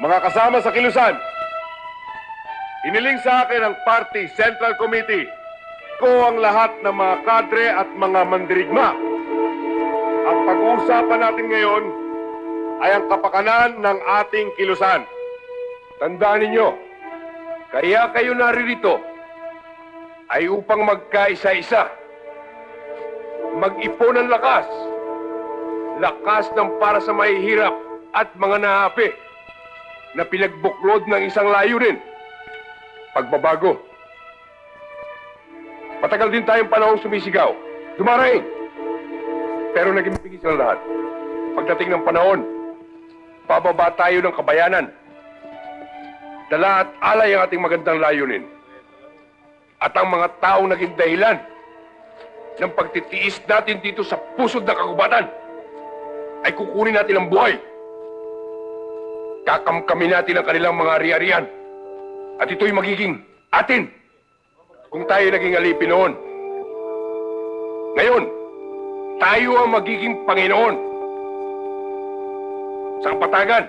Mga kasama sa Kilusan, iniling sa akin ang Party Central Committee ko ang lahat ng mga kadre at mga mandirigma. Ang pag-uusapan natin ngayon ay ang kapakanan ng ating Kilusan. Tandaan ninyo, kaya kayo naririto ay upang magkaisa-isa, mag-ipon ng lakas, lakas ng para sa mahihirap at mga naapi, na pinagbuklod ng isang layunin, pagbabago. Matagal din tayong panahong sumisigaw, dumaraing. Pero naging mabigis ng lahat. Pagdating ng panahon, pababa tayo ng kabayanan. Dala at alay ang ating magandang layunin. At ang mga taong naging dahilan ng pagtitiis natin dito sa pusod ng kagubatan ay kukunin natin ang buhay. Kakamkamin natin ang kanilang mga ari-arian. At ito'y magiging atin kung tayo naging alipin noon. Ngayon, tayo ang magiging Panginoon. Sa kapatagan,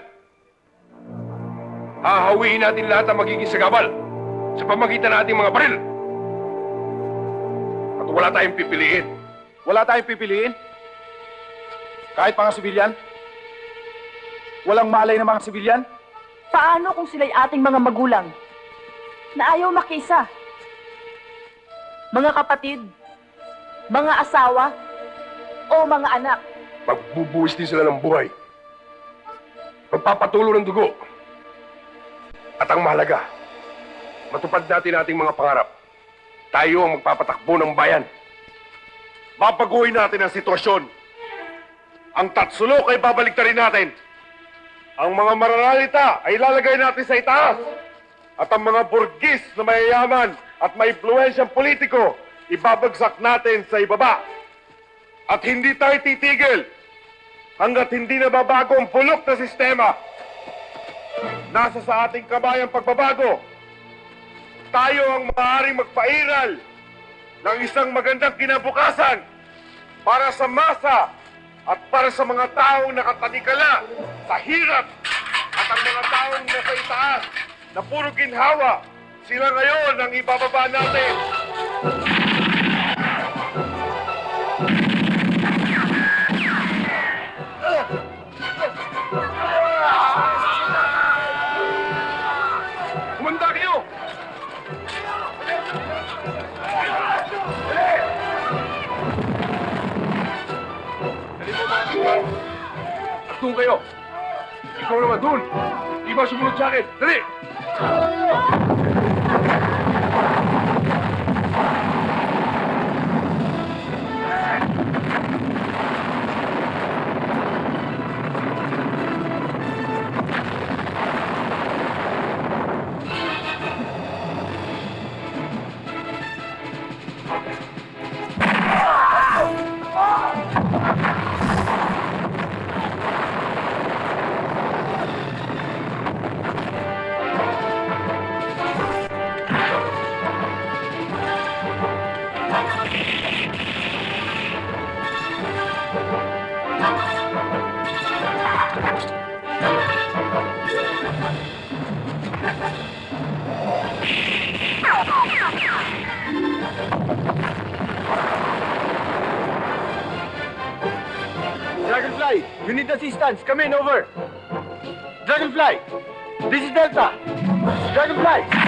hahawiin natin lahat ang magiging sagabal sa pamagitan nating mga baril. At wala tayong pipiliin. Wala tayong pipiliin? Kahit mga sibilyan? Walang malay ng mga sibilyan? Paano kung sila'y ating mga magulang na ayaw makisa? Mga kapatid, mga asawa, o mga anak? Magbubuwis din sila ng buhay. Magpapatulo ng dugo. At ang mahalaga, matupad natin ating mga pangarap. Tayo ang magpapatakbo ng bayan. Babaguhin natin ang sitwasyon. Ang tatsulok ay babaliktarin natin. Ang mga mararalita ay ilalagay natin sa itaas. At ang mga burgis na mayayaman at may impluwensyang politiko, ibabagsak natin sa ibaba. At hindi tayo titigil hanggat hindi nababago ang bulok na sistema. Nasa sa ating kamay ang pagbabago. Tayo ang maaaring magpairal ng isang magandang kinabukasan para sa masa at para sa mga taong nakatanikala sa hirap at ang mga taong nasa itaas na puro ginhawa, sila ngayon ang ibababa natin. Humanda kayo! At doon kayo. Ikaw naman doon. Di ba sumunod sa akin? Dali! Dragonfly, you need assistance. Come in, over. Dragonfly, this is Delta. Dragonfly.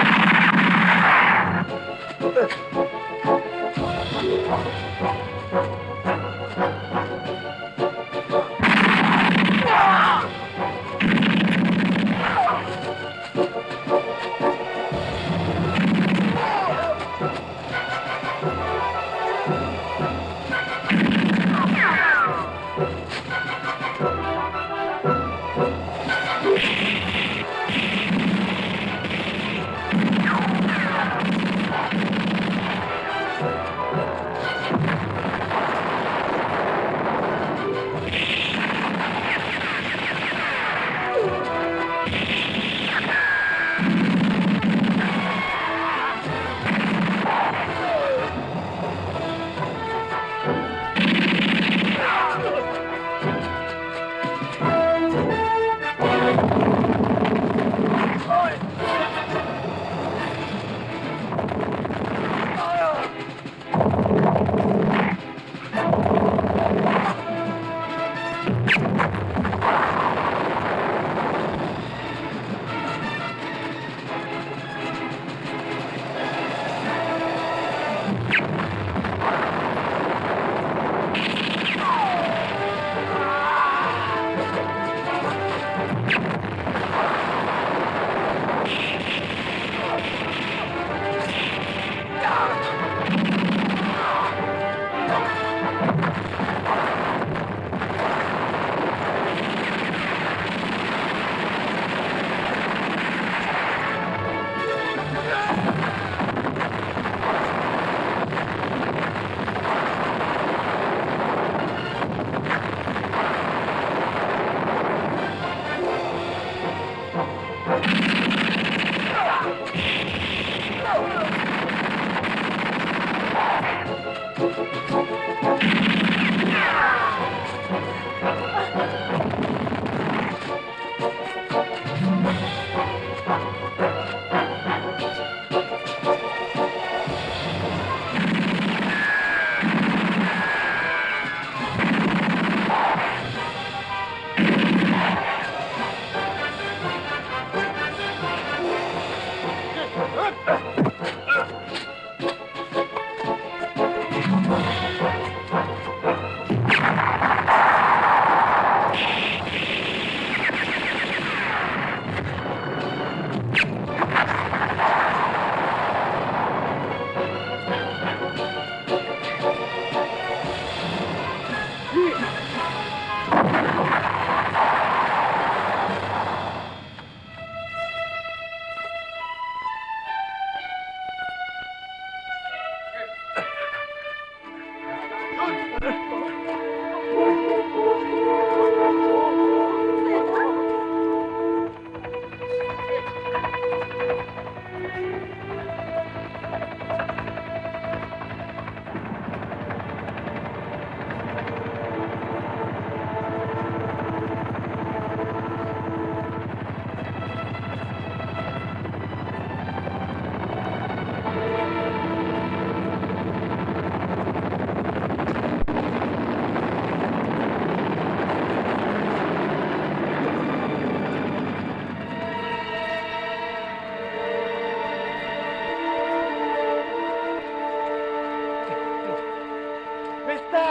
Mista!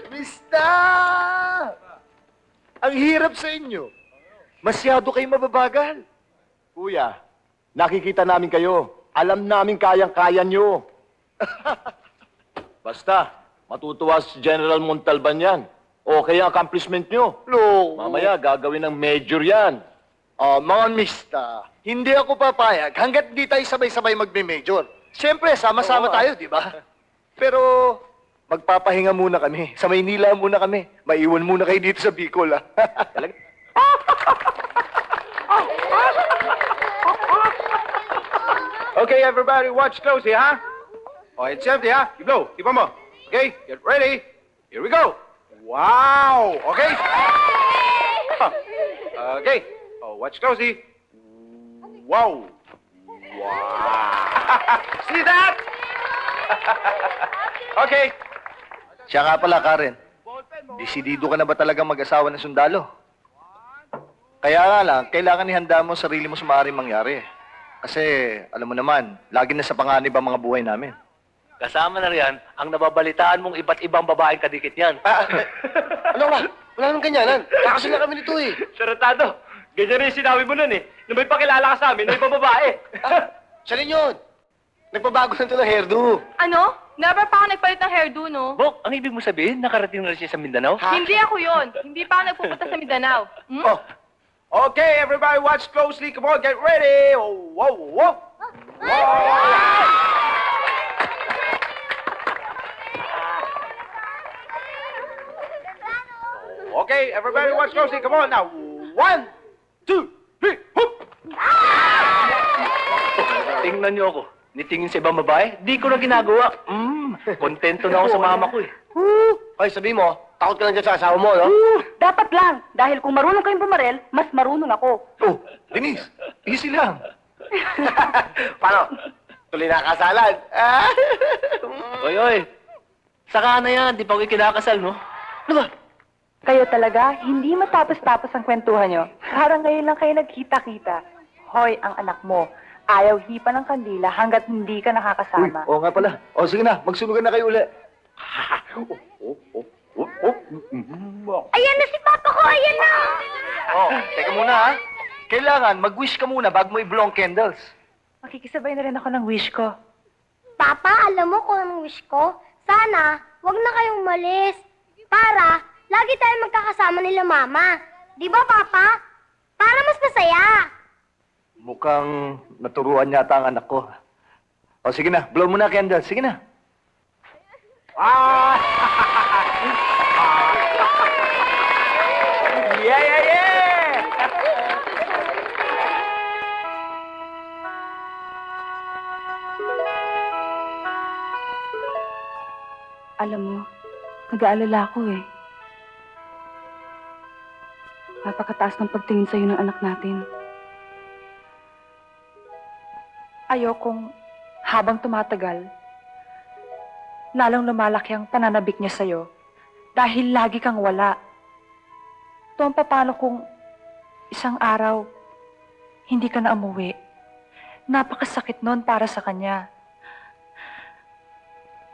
Mista! Ang hirap sa inyo. Masyado kayo mababagal. Kuya, nakikita namin kayo. Alam namin kayang-kaya nyo. Basta, matutuwa si General Montalban yan. Okay ang accomplishment nyo. No. Mamaya, gagawin ng major yan. Mga mista, hindi ako papayag hanggat di tayo sabay-sabay magme-major. Siyempre, sama-sama tayo, di ba? Pero, magpapahinga muna kami. Sa Maynila muna kami. Maiwan muna kayo dito sa Bicol, ha? Talaga? Okay, everybody, watch closely, huh? Oh, it's empty, huh? You blow. Keep on mo. Okay, get ready. Here we go. Wow. Okay. Okay. Oh, watch closely. Wow. Wow. See that? Okay. Siya nga pala, Karen. Desidido ka na ba talagang mag-asawa ng sundalo? Kaya nga lang, kailangan ihanda mo ang sarili mo sa maaaring mangyari. Kasi, alam mo naman, lagi na sa panganib ang mga buhay namin. Kasama na riyan ang nababalitaan mong iba't ibang babaeng kadikit niyan. Ano ba? Wala nang ganyanan. Kakasal na kami nito eh. Saratado, ganyan rin yung sinabi mo nun eh. Na may pakilala ka sa amin na ibang babae. Siya rin yun. Nagpabago na ito ng hairdo. Ano? Never pa ako nagpalit ng hairdo, no? Bok, ang ibig mo sabihin, nakarating na rin siya sa Mindanao? Hindi ako yon. Hindi pa ako nagpupunta sa Mindanao. Hmm? Oh. Okay, everybody, watch closely. Come on, get ready. Oh, whoa, whoa. Okay, everybody, watch closely. Come on now. 1, 2, 3, hoop. Tingnan niyo ako. Nitingin sa ibang babae, di ko na ginagawa. Kontento na ako sa mama ko eh. Ay, sabi mo, takot ka lang dyan sa asawa mo, no? Dapat lang. Dahil kung marunong kayong bumarel, mas marunong ako. Oh, Denise, easy lang. Paano? Tuloy na kasalan. Oy, oy. Saka na yan, di pa ako kinakasal, no? Ano ba? Kayo talaga, hindi matapos-tapos ang kwentuhan nyo. Parang ngayon lang kayo nagkita-kita. Hoy, ang anak mo, ayaw hipa ng kandila hanggat hindi ka nakakasama. Oo nga pala. O, sige na, magsunugan na kayo uli. Ayan na si Papa ko, ayan na! Oh, teka muna ha. Kailangan mag-wish ka muna bago mo i-blow ang candles. Makikisabay na rin ako ng wish ko. Papa, alam mo kung anong wish ko? Sana, wag na kayong umalis. Para, lagi tayo magkakasama nila Mama. Di ba, Papa? Para mas masaya. Mukhang naturuan yata ang anak ko. O, sige na, blow mo na candles. Sige na. Yeah, yeah, yeah. Nag-aalala ako eh. Napakataas ng pagtingin sa'yo ng anak natin. Ayokong habang tumatagal, lalong lumalaki ang pananabik niya sa'yo dahil lagi kang wala. Tom, paano kung isang araw hindi ka na umuwi? Napakasakit nun para sa kanya.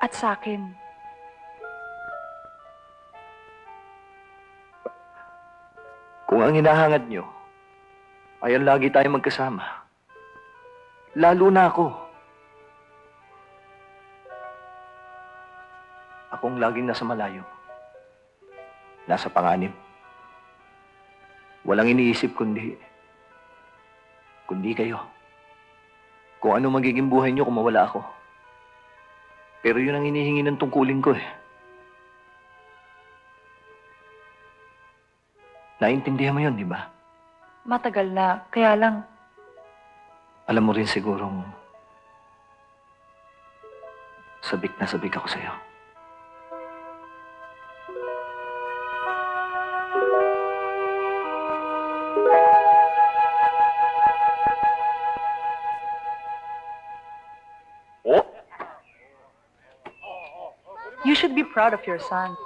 At sa akin. Kung ang hinahangad nyo ay ang lagi tayo magkasama, lalo na ako. Akong laging nasa malayo. Nasa panganib. Walang iniisip kundi kayo. Kung ano magiging buhay nyo kung mawala ako. Pero yun ang hinihingi ng tungkulin ko eh. Naintindihan mo yun, di ba? Matagal na, kaya lang, Alam mo rin sigurong sabik na sabik ako sa'yo. you should be proud of your son.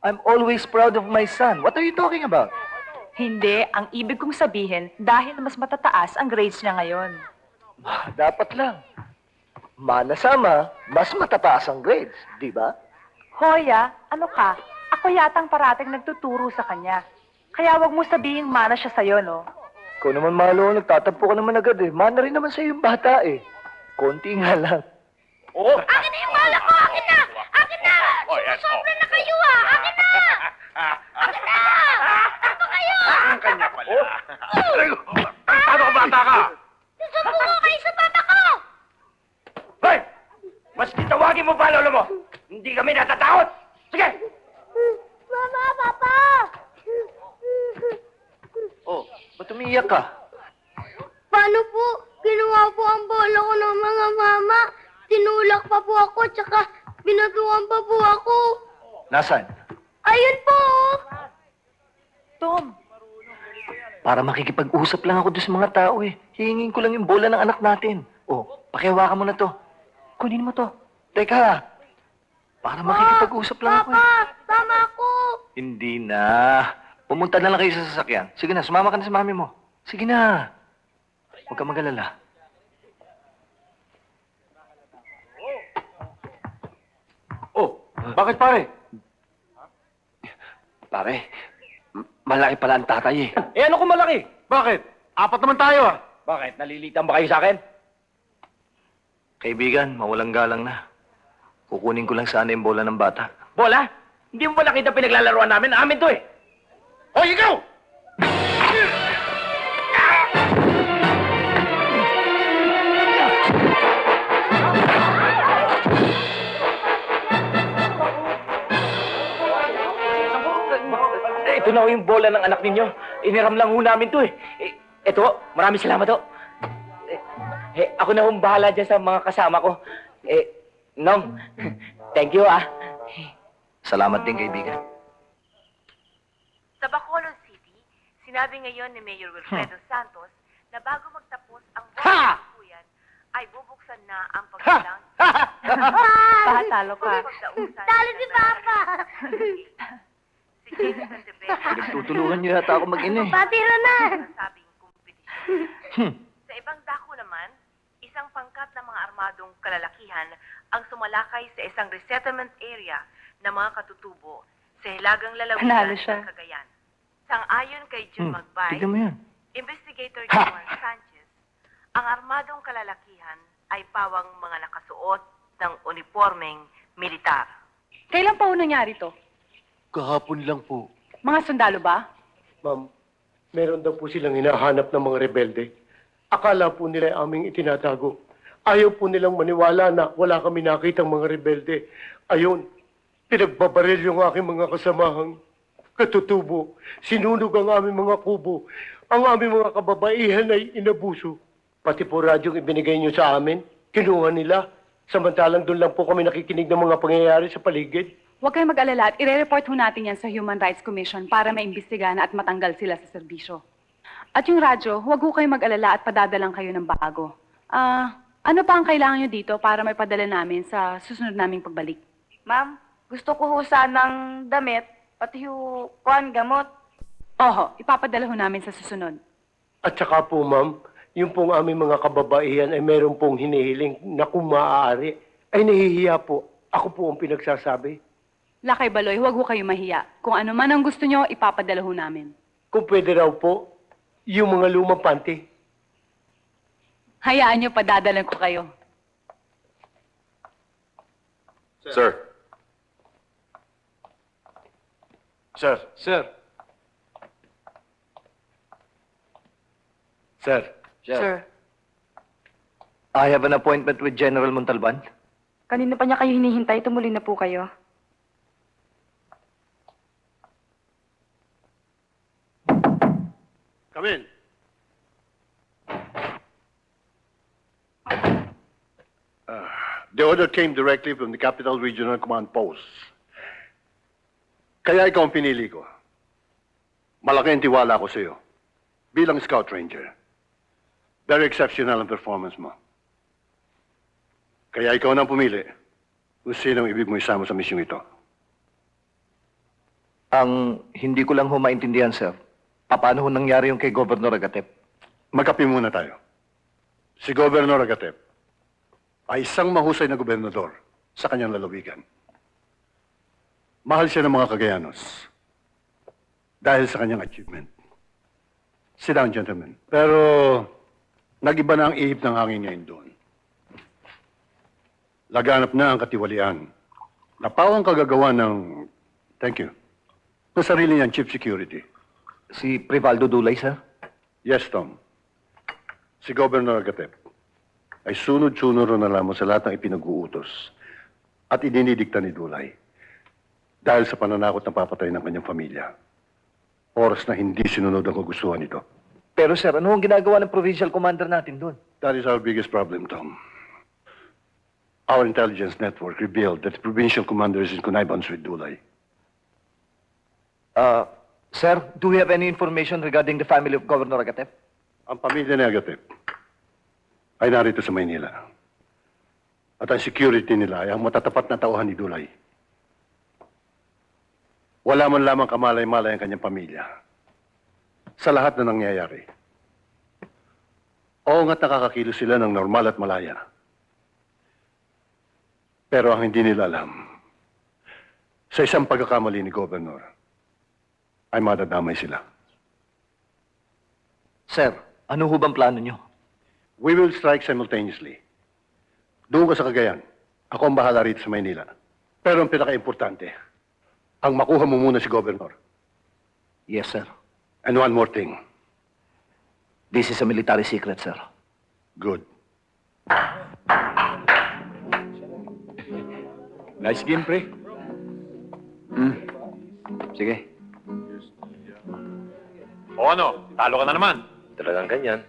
I'm always proud of my son. What are you talking about? Hindi, ang ibig kong sabihin, dahil mas matataas ang grades niya ngayon. Dapat lang. Manasama, mas matataas ang grades, di ba? Hoya, ano ka? Ako yatang parating nagtuturo sa kanya. Kaya wag mo sabihing mana siya sa'yo, no? Ikaw naman, Malo, nagtatampo ka naman agad eh. Mana rin naman sa'yo yung bata eh. Konti nga lang. Akin na yung bala ko! Akin na! Akin na! Sumusobra na kayo ah! Akin na! Akin na! Takbo kayo! Ang kanya pala. Ano ka bata ka? Susumbong ko kayo sa papa ko! Hoy! Mas tawagin mo pa, lolo mo! Hindi kami natatakot! Sige! Mama, papa! Oh, ba't umiiyak ka? Paano po? Ginawa po ang bola ko ng mga mama. Tinulak pa po ako, tsaka binatuan pa po ako. Nasaan? Ayun po! Tom, Para makikipag-usap lang ako doon sa mga tao eh. Hihingin ko lang yung bola ng anak natin. Oh, pakihawakan mo na to. kunin mo to. Teka, para makikipag-usap lang ako eh. Papa, tama ako. Hindi na. Pumunta na lang kayo sa sasakyan. Sige na, sumama ka na sa mami mo. Sige na. Huwag ka mag-alala. Oh, bakit pare? Pare, malaki pala ang tatay eh. Eh ano kung malaki? Bakit? Apat naman tayo ah. Bakit? Nalilitan ba kayo sa akin? Kaibigan, mawalang galang na. Kukunin ko lang sana yung bola ng bata. Bola? Hindi mo ba nakita pinaglalaroan namin? Amin to eh! Hoy, ikaw! Ito na ho yung bola ng anak ninyo. Iniram lang ho namin to eh. Ito, maraming salamat ho. Ako na hong bahala dyan sa mga kasama ko. Nong, thank you ah. Salamat din, kaibigan. Sa Bacolod City, sinabi ngayon ni Mayor Wilfredo Santos na bago magtapos ang buwan ay bubuksan na ang pagbilang. Pahatalo ka. Talo si Papa. Si Jason Tebet, Pinagtutulungan niyo yata ako mag-ina eh. Patira na. sabing kompetisyon. Sa ibang dako naman, isang pangkat ng mga armadong kalalakihan ang sumalakay sa isang resettlement area ng mga katutubo sa hilagang lalawigan ng Cagayan. Sang-ayon kay June Magbay, Tignan mo yan. Investigator Jomar Sanchez, ang armadong kalalakihan ay pawang mga nakasuot ng uniformeng militar. Kailan pa nangyari to? Kahapon lang po. Mga sundalo ba? Ma'am, meron daw po silang hinahanap ng mga rebelde. Akala po nila aming itinatago. Ayaw po nilang maniwala na wala kami nakitang mga rebelde. Ayun, pinagbabaril yung aking mga kasamahang katutubo. Sinunog ang aming mga kubo. Ang aming mga kababaihan ay inabuso. Pati po radyong ibinigay niyo sa amin, kinuha nila. Samantalang doon lang po kami nakikinig ng mga pangyayari sa paligid. Huwag kayong mag-alala at ire-report ho natin yan sa Human Rights Commission para maimbestigahan at matanggal sila sa serbisyo. At yung radyo, huwag ho kayong mag-alala at padadalang kayo ng bago. Ano pa ang kailangan nyo dito para may padala namin sa susunod naming pagbalik? Ma'am, gusto ko ho sanang damit, pati ho kuhan gamot. Oho, ipapadala ho namin sa susunod. At saka po, ma'am, yung pong aming mga kababaihan ay meron pong hinihiling na kung maaari, ay nahihiya po. Ako po ang pinagsasabi. Lakay Baloy, huwag ho kayo mahiya. Kung ano man ang gusto nyo, ipapadala ho namin. Kung pwede raw po, yung mga lumang panty. Hayaan nyo, padadalan ko kayo. Sir. Sir. Sir. Sir. Sir, I have an appointment with General Montalban. Kanina pa niya kayo hinihintay, tumuloy na po kayo. Come in. The order came directly from the Capital Regional Command Post. Kaya ikaw ang pinili ko. Malaki ang tiwala ko sa iyo. Bilang Scout Ranger. Very exceptional ang performance mo. Kaya ikaw nang pumili kung sino ang ibig mo isama sa misyong ito. Ang hindi ko lang ho maintindihan, sir. Paano ho nangyari yung kay Governor Agatep? Magkape muna tayo. Si Governor Agatep ay isang mahusay na gobernador sa kanyang lalawigan. Mahal siya ng mga Cagayanos dahil sa kanyang achievement. Sit down, gentlemen. Pero nag-iba na ang ihip ng hangin ngayon doon. Laganap na ang katiwalian. Napawang kagagawa ng, thank you, ng sarili niyang chief security. Si Privaldo Dulay, sir? Yes, Tom. Si Governor Agatep ay sunod-sunod na lamang sa lahat ng ipinag-uutos at idinidikta ni Dulay dahil sa pananakot na papatay ng kanyang pamilya. Oras na hindi sinunod ang kagustuhan nito. Pero sir, ano ang ginagawa ng provincial commander natin doon? That is our biggest problem, Tom. Our intelligence network revealed that the provincial commander is in connivance with Dulay. Sir, do we have any information regarding the family of Governor Agatep? Ang pamilya ni Agatep ay narito sa Maynila. At ang security nila ay ang matatapat na tauhan ni Dulay. Wala man lamang kamalay-malay ang kanyang pamilya sa lahat na nangyayari. Oo nga't nakakakilos sila ng normal at malaya. Pero ang hindi nila alam, sa isang pagkakamali ni Governor, ay madadamay sila. Sir, ano ho bang plano nyo? We will strike simultaneously. Doon ka sa Cagayan. Ako ang bahala rito sa Maynila. Pero ang pinaka-importante, ang makuha mo muna si Governor. Yes, sir. And one more thing. This is a military secret, sir. Good. Nice game, pre. Sige. O ano, talo ka na naman. Talagang ganyan.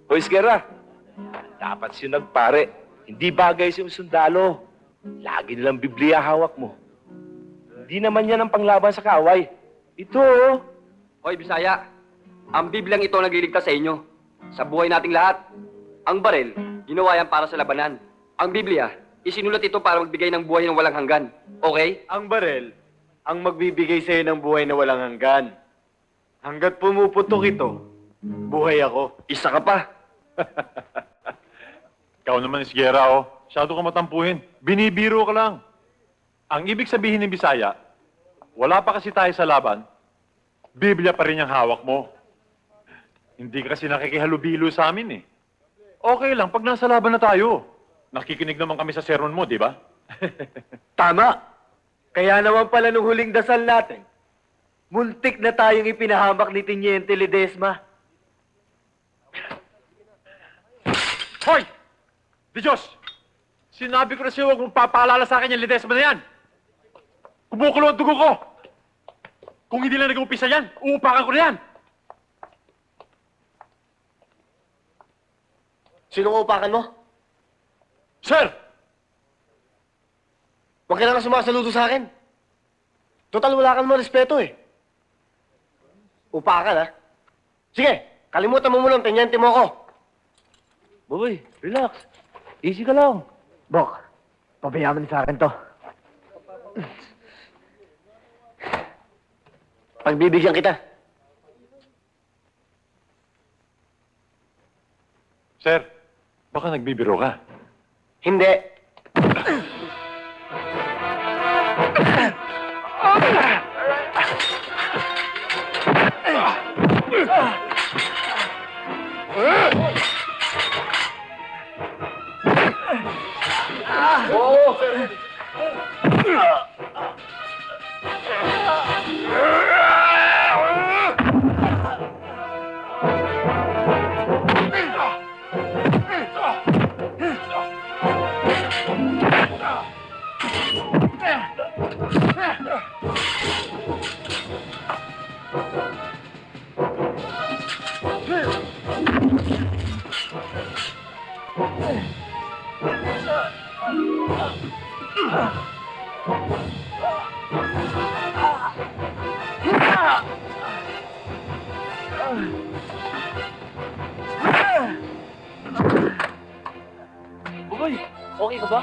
Hoy, Esguerra. Dapat si nagpare. Hindi bagay si sundalo. Lagi nilang Biblia hawak mo. Hindi naman yan ang panglaban sa kaaway. Ito, oh. Hoy, Bisaya, ang Biblyang ito nagliligtas sa inyo. Sa buhay nating lahat. Ang baril, ginawa yan para sa labanan. Ang Biblia, isinulat ito para magbigay ng buhay ng walang hanggan. Okay? Ang barel, ang magbibigay sa'yo ng buhay na walang hanggan. Hanggat pumuputok ito, buhay ako. Isa ka pa. Ikaw naman, Esguerra, oh. Masyado ka matampuhin. Binibiro ka lang. Ang ibig sabihin ni Bisaya, wala pa kasi tayo sa laban, Biblia pa rin yung hawak mo. Hindi ka kasi nakikihalubilo sa amin, eh. Okay lang, pag nasa laban na tayo. Nakikinig naman kami sa sermon mo, di ba? Tama. Kaya naman pala nung huling dasal natin, muntik na tayong ipinahamak ni Teniente Ledesma. Hoy! Di Diyos! Sinabi ko na sa'yo, huwag mong papaalala sa akin yung Ledesma na yan. Kumukulo ang dugo ko. Kung hindi lang nag-umpisa yan, uupakan ko na yan. Sinong upakan mo? Sir! Huwag ka na nga sumasaludo sa akin. Total, wala ka naman respeto eh. Upakan, ha? Sige, kalimutan mo muna ang tenyente mo ako. Boy, relax. Easy ka lang. Bok, pabayaan sa akin to. Pagbibigyan kita. Sir, baka nagbibiro ka. Hindi. Boy, okay ka ba?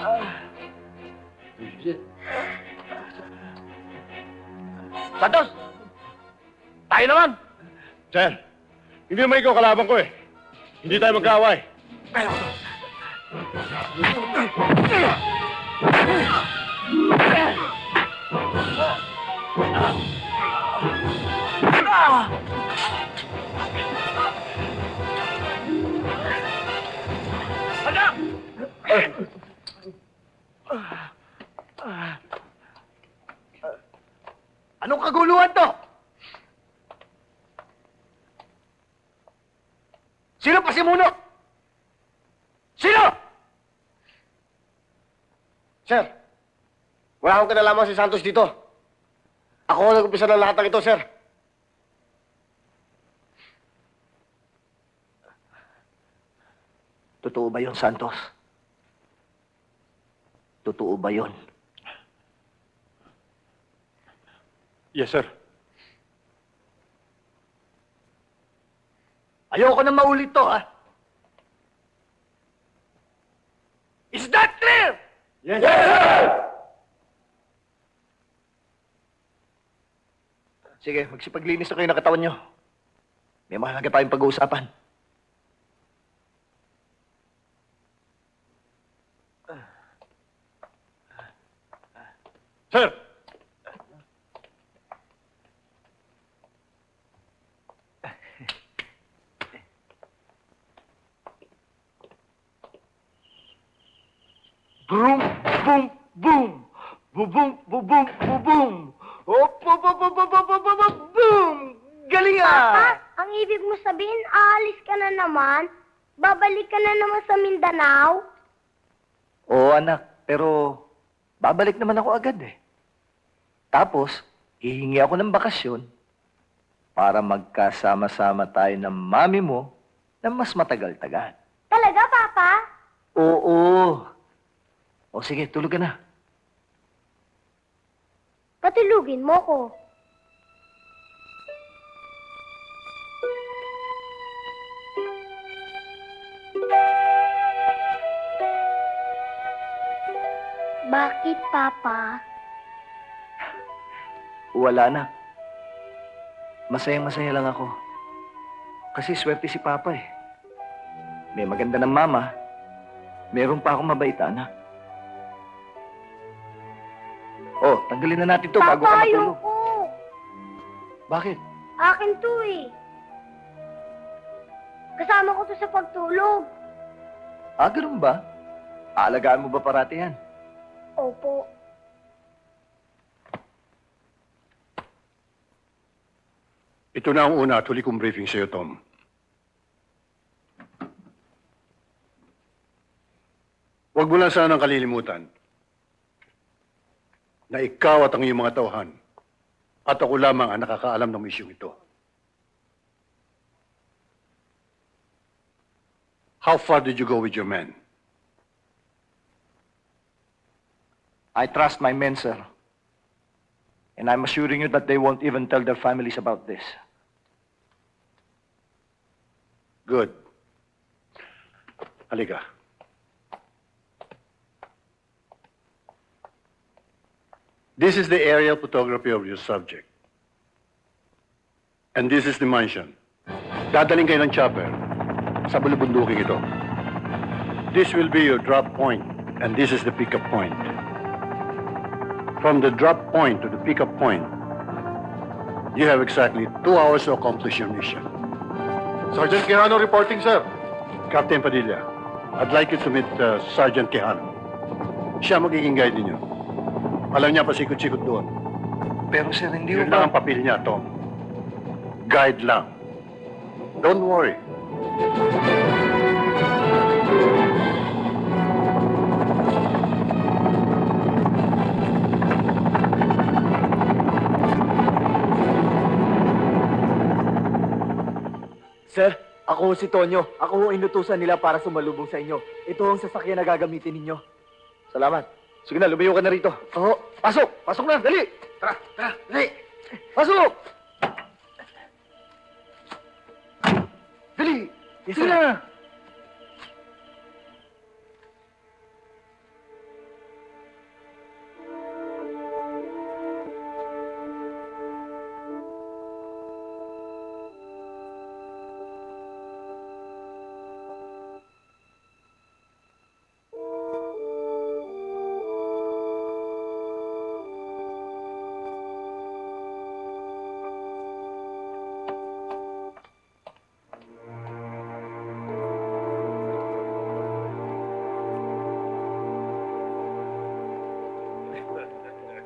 Santos! Tayo naman! Sir, hindi naman ikaw kalaban ko eh. Hindi tayo magkaaway. Anong kaguluhan to? Sino pa si Muno? Sino? Sir, wala akong kinalaman si Santos dito. Ako ang nag-umpisa ng lahat ng ito, sir. Totoo ba yun, Santos? Totoo ba yun? Yes, sir. Ayoko na maulit to, ha? Is that clear? Yes, sir! Sige, magsipaglinis na kayo ng katawan nyo. May mahalaga tayong pag-uusapan. Sir! Boom, boom, boom. Bubum, bubum, bubum. Op, op, op, op, op, op, op, op, op, boom! Galing Papa, ah! ang ibig mo sabihin, aalis ka na naman? Babalik ka na naman sa Mindanao? Oo, anak. Pero, babalik naman ako agad eh. Tapos, hihingi ako ng bakasyon para magkasama-sama tayo ng mami mo na mas matagal-tagal. Talaga, Papa? Oo. O sige, tulog ka na. Patulugin mo ko. Bakit, Papa? Wala na. Masayang-masaya lang ako. Kasi swerte si Papa eh. May maganda ng mama. Meron pa akong mabait na anak. Oh, tanggalin na natin to bago ka Papa, matulog. ayoko. Bakit? Akin to eh. Kasama ko to sa pagtulog. Ah, ganun ba? Aalagaan mo ba parati yan? Opo. Ito na ang una at huli kong briefing sa'yo, Tom. Huwag Huwag mo lang sanang kalilimutan na ikaw at ang iyong mga tauhan at ako lamang ang nakakaalam ng isyong ito. How far did you go with your men? I trust my men, sir. And I'm assuring you that they won't even tell their families about this. Good. Halika. This is the aerial photography of your subject. And this is the mansion. Dadaling kayo ng chopper sa bulubunduking ito. This will be your drop point, and this is the pickup point. From the drop point to the pickup point, you have exactly 2 hours to accomplish your mission. Sergeant Quijano reporting, sir. Captain Padilla, I'd like you to meet Sergeant Quijano. Siya magiging guide ninyo. Alam niya pasikot-sikot doon. Pero sir, hindi Yun lang ang papel niya, Tom. Guide lang. Don't worry. Sir, ako si Tonyo. Ako ang inutusan nila para sumalubong sa inyo. Ito ang sasakyan na gagamitin ninyo. Salamat. Sige na, lumayo ka na rito. Oo. Pasok! Pasok na! Dali! Tara, dali. Pasok! Dali. Yes, Sige sir. na!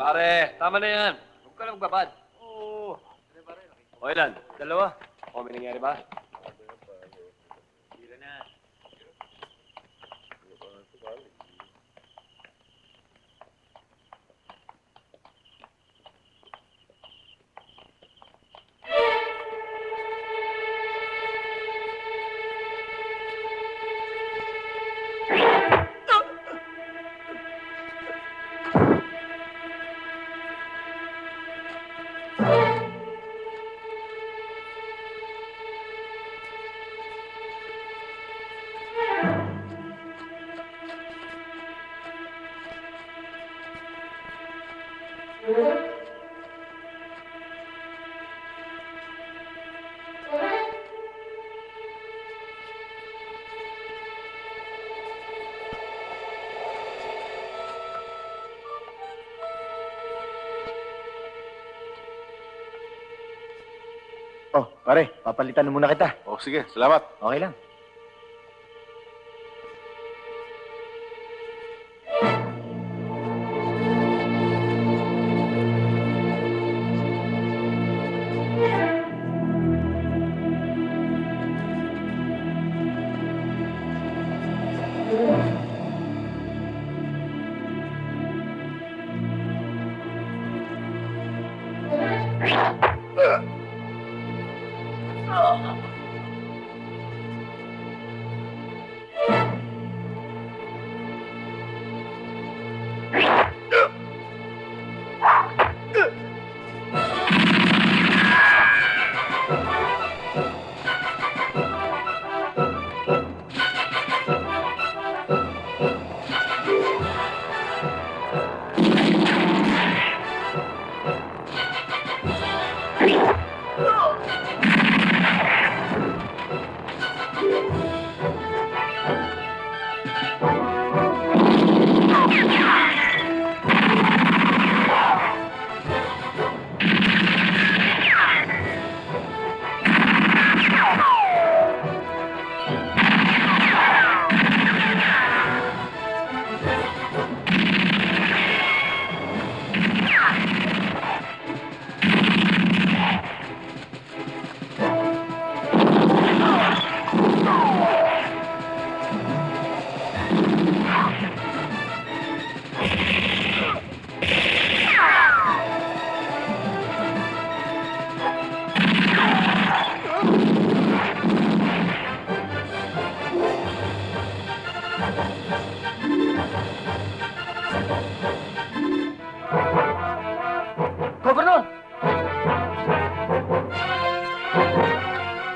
Pare, tama na yan. Huwag ka lang magbabad. Oo. O ilan? 2? O, may nangyari ba? Hila na. Oh, pare, papalitan na muna kita. Oh, sige. Salamat. Okay lang.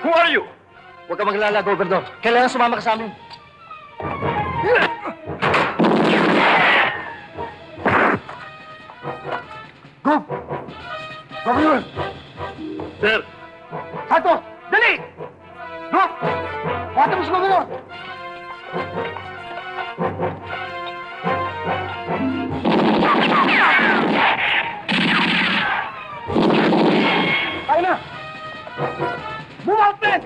Who are you? Huwag ka maglala, Gobernador. Kailangan sumama ka sa amin. Gob! Gobernador! Sir! Santos! Dali! Gob! Huwag mo si Gobernador! Tayo na! Move out, men!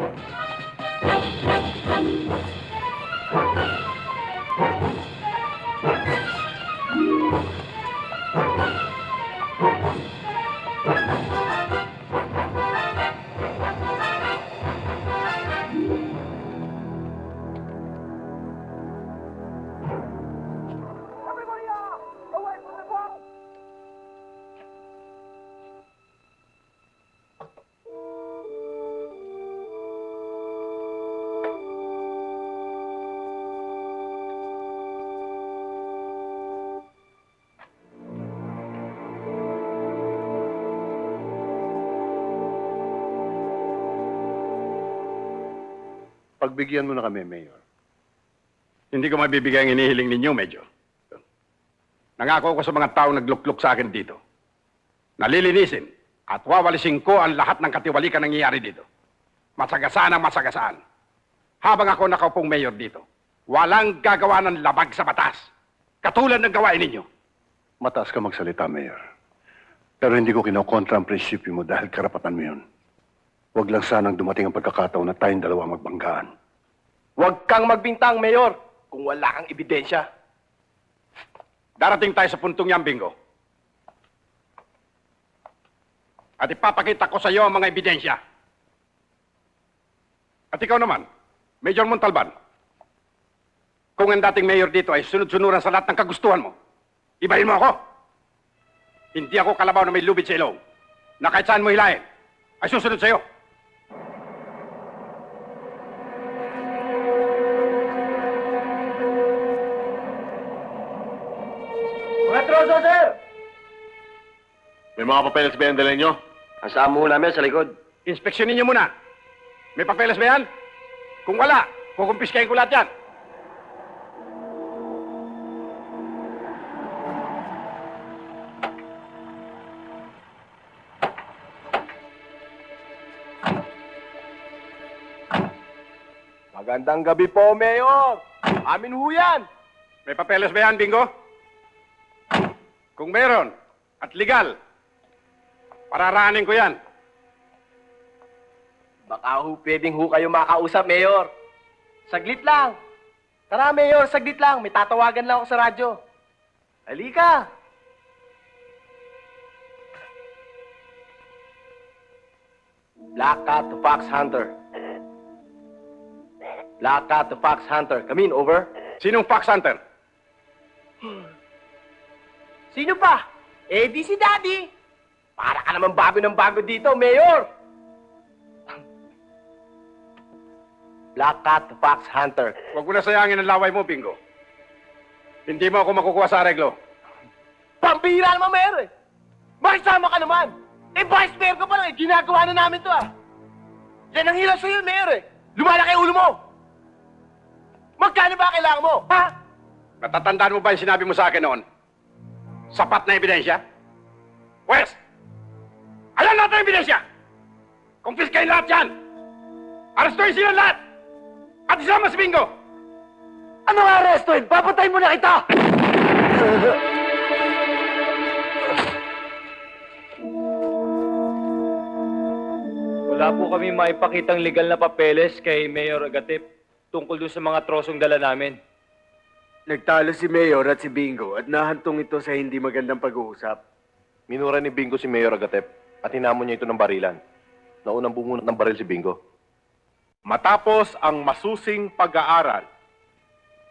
Pagbigyan mo na kami, Mayor. Hindi ko mabibigay ang inihiling ninyo, Medyo. Nangako ko sa mga tao naglukluk sa akin dito. Nalilinisin at wawalisin ko ang lahat ng katiwalikan nangyayari dito. Masagasaan ang masagasaan. Habang ako nakaupong mayor dito, walang gagawa ng labag sa batas. Katulad ng gawain ninyo. Mataas ka magsalita, Mayor. Pero hindi ko kinokontra ang prinsipyo mo dahil karapatan mo yun. Huwag lang sanang dumating ang pagkakataon na tayong dalawa magbanggaan. Huwag kang magbintang, Mayor, kung wala kang ebidensya. Darating tayo sa puntong yan, Bingo. At ipapakita ko sa iyo ang mga ebidensya. At ikaw naman, Major Montalban, kung ang dating mayor dito ay sunod-sunuran sa lahat ng kagustuhan mo, ibahin mo ako. Hindi ako kalabaw na may lubid sa ilong, na kahit saan mo hilahin, ay susunod sa iyo. Mga troso, sir! May mga papeles ba yan dala nyo? Asama mo namin sa likod. Inspeksyonin niyo muna. May papeles ba yan? Kung wala, kukumpiskahin ko lahat yan. Magandang gabi po, Mayor! Amin ho yan! May papeles ba yan, Bingo? Kung meron, at legal, pararaanin ko yan. Baka ho pwedeng ho kayo makausap, Mayor. Saglit lang. Tara, Mayor, saglit lang. May tatawagan lang ako sa radyo. Halika. Black Cat to Fox Hunter. Black Cat to Fox Hunter. Come in, over. Sinong fox hunter? Sino pa? Eh, di si Daddy. Para ka naman bago ng bago dito, Mayor. Black Cat to Fox Hunter. Huwag mo na sayangin ang laway mo, Bingo. Hindi mo ako makukuha sa areglo. Pambihira naman, Mayor eh. Makisama ka naman. Eh, Vice Mayor ka pa lang eh. Ginagawa na namin to ah. Yan ang hirap sa'yo, Mayor eh. Lumalaki ulo mo. Magkano ba kailangan mo, ha? Natatandaan mo ba yung sinabi mo sa akin noon? Sapat na ebidensya? Wes! Alam natin ang ebidensya! Kumpiskahin lahat yan! Arestuhin sila lahat! At isama si Bingo! Ano nga arrestuhin? Papatay mo na kita! Wala po kami maipakitang legal na papeles kay Mayor Agatep tungkol dun sa mga trosong dala namin. Nagtalo si Mayor at si Bingo at nahantong ito sa hindi magandang pag-uusap. Minura ni Bingo si Mayor Agatep at hinamon niya ito ng barilan. Naunang bumunot ng baril si Bingo. Matapos ang masusing pag-aaral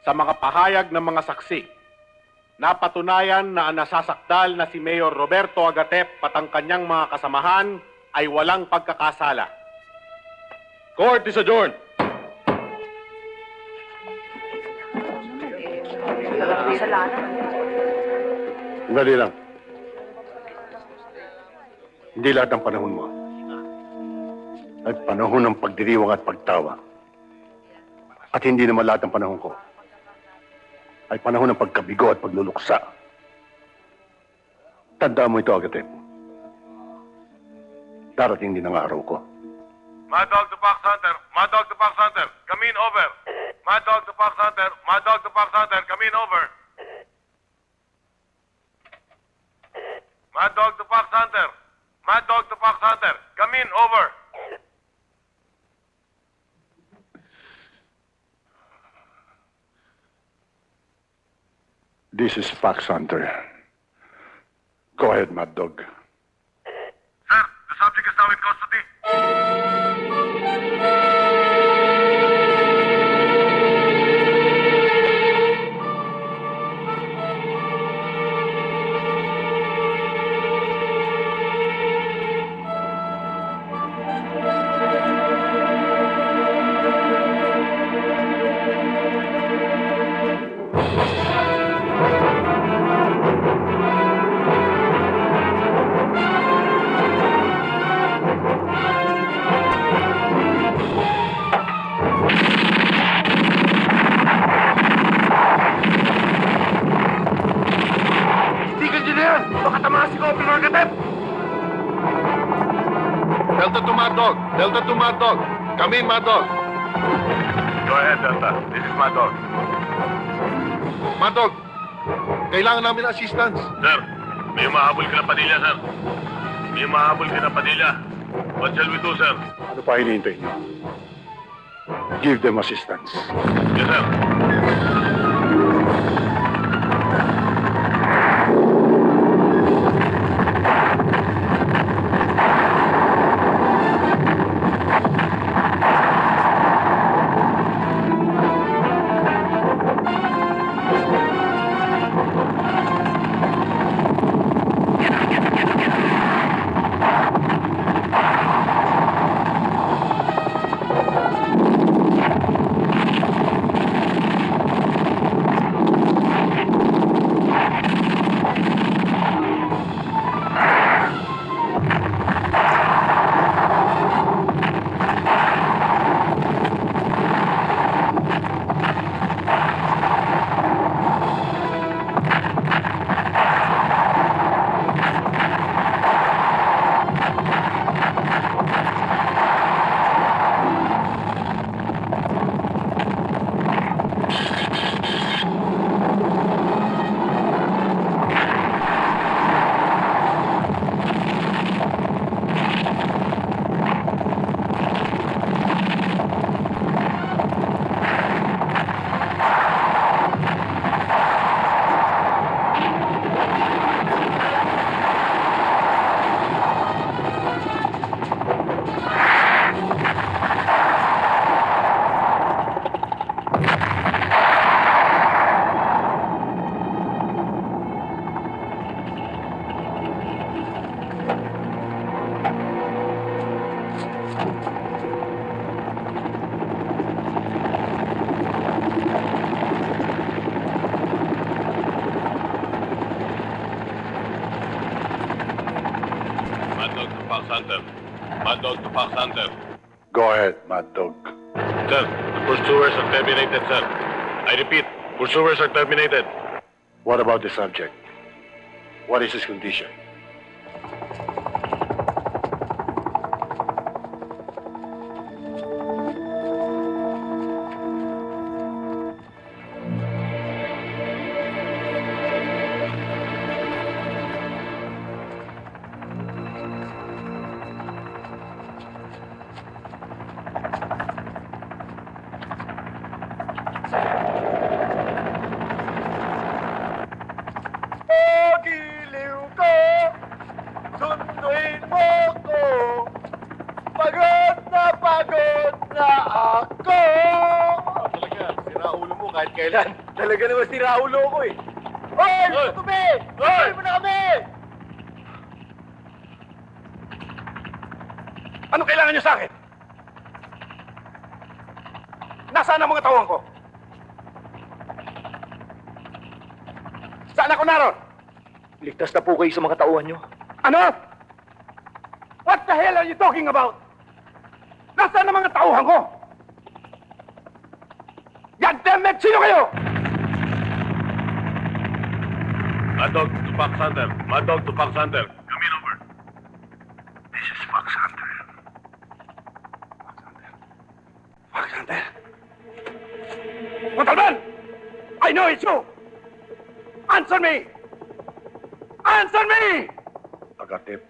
sa mga pahayag ng mga saksi, napatunayan na ang nasasakdal na si Mayor Roberto Agatep at ang kanyang mga kasamahan ay walang pagkakasala. Court is adjourned. Dali lang. Hindi lahat ng panahon mo. ay panahon ng pagdiriwang at pagtawa. At hindi naman lahat ng panahon ko ay panahon ng pagkabigo at pagluluksa. Tandaan mo ito, Agatep. Darating din ang araw ko. Mad Dog to Fox Hunter. Mad Dog to Fox Hunter. Come in over. Mad Dog to Fox Hunter. Mad Dog to Fox Hunter. Come in over. Mad Dog to Fox Hunter. Mad Dog to Fox Hunter. Come in over. This is Fox Hunter. Go ahead, Mad Dog. Sir, the subject is now in custody. Tigil niyo na yan! Baka tamaan si Governor Agatep! Delta to Mad Dog. Delta to Mad Dog. Come in, Mad Dog. Go ahead, Delta. This is Mad Dog. Mad Dog, kailangan namin ng assistance. Sir, may umahabol ka na Padilla, sir. May umahabol ka na Padilla. What shall we do, sir? Ano pa hinihintay niyo? Give them assistance. Yes, sir. Mad Dog to Fox Hunter. Mad Dog to Fox Hunter. Go ahead, Mad Dog. Sir, the pursuers are terminated, sir. I repeat, pursuers are terminated. What about the subject? What is his condition? Giliw ko, sunduin mo ko, pagod na ako. Talaga, sira ulo mo kahit kailan. Talaga naman si Raulo ko eh. Hoy! Tubi! Hoy! Mo na kami! Ano kailangan niyo sa akin? Nasaan ang mga tawang ko? Saan ako naroon? Ligtas na po kayo sa mga tauhan nyo. Ano? What the hell are you talking about? Nasaan ang mga tauhan ko? Goddammit! Sino kayo? Madog to Fox Hunter. Madog to Fox Hunter. Come in over. This is Fox Hunter. Fox Hunter. Montalban! I know it's you! Answer me! Answer me! Agatep,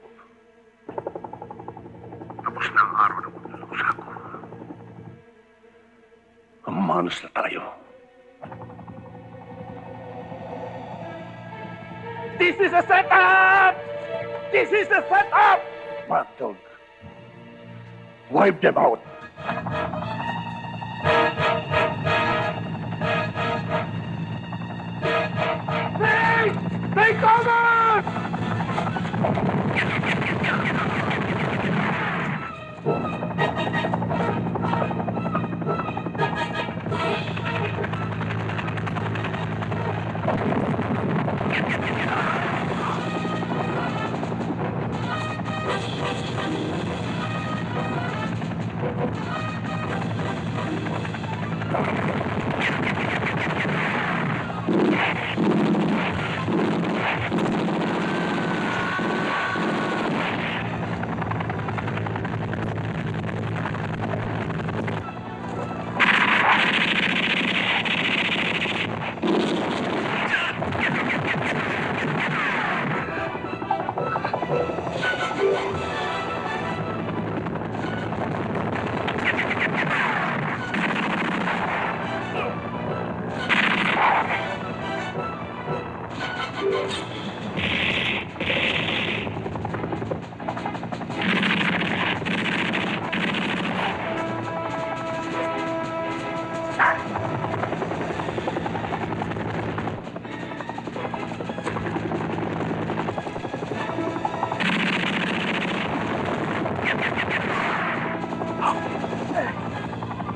tapos na ang araw na maglulusa ko. Amanos na tayo. This is a setup! This is a setup! Mad Dog, wipe them out. Hey! Take cover!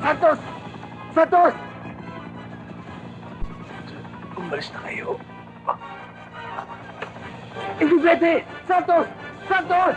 Santos! Santos! Umalis na kayo. Hindi pwede! Santos! Santos!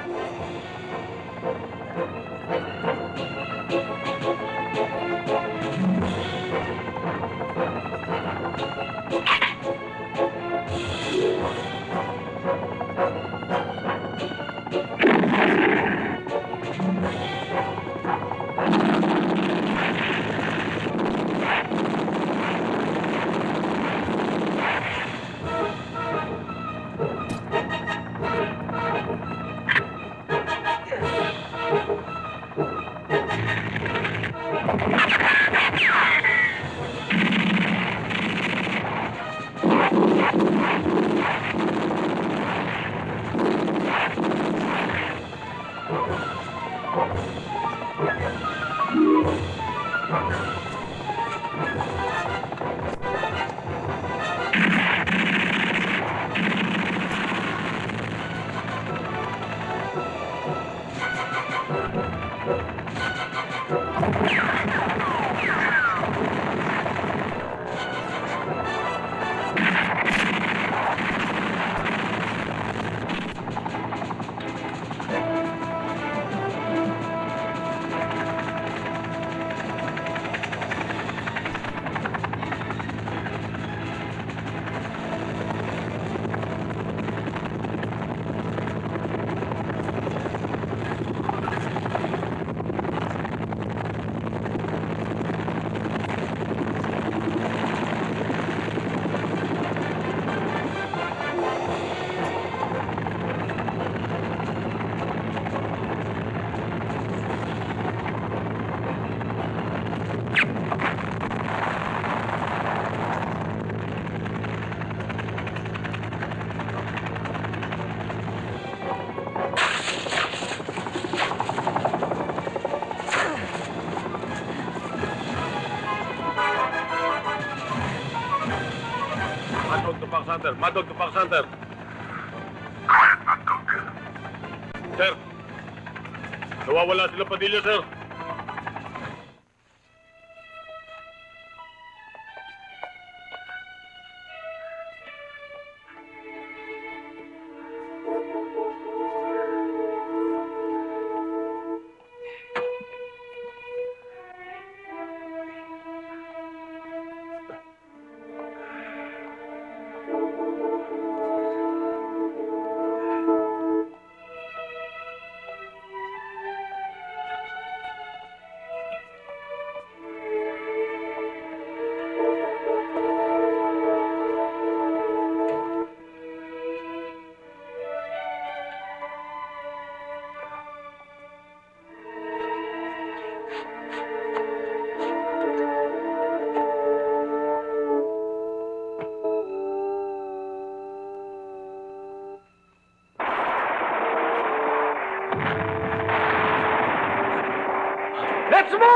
Madog to Fox Hunter. Madog to Fox Hunter. Quiet, Mad Dog. Sir, nawawala sila Padilla, sir.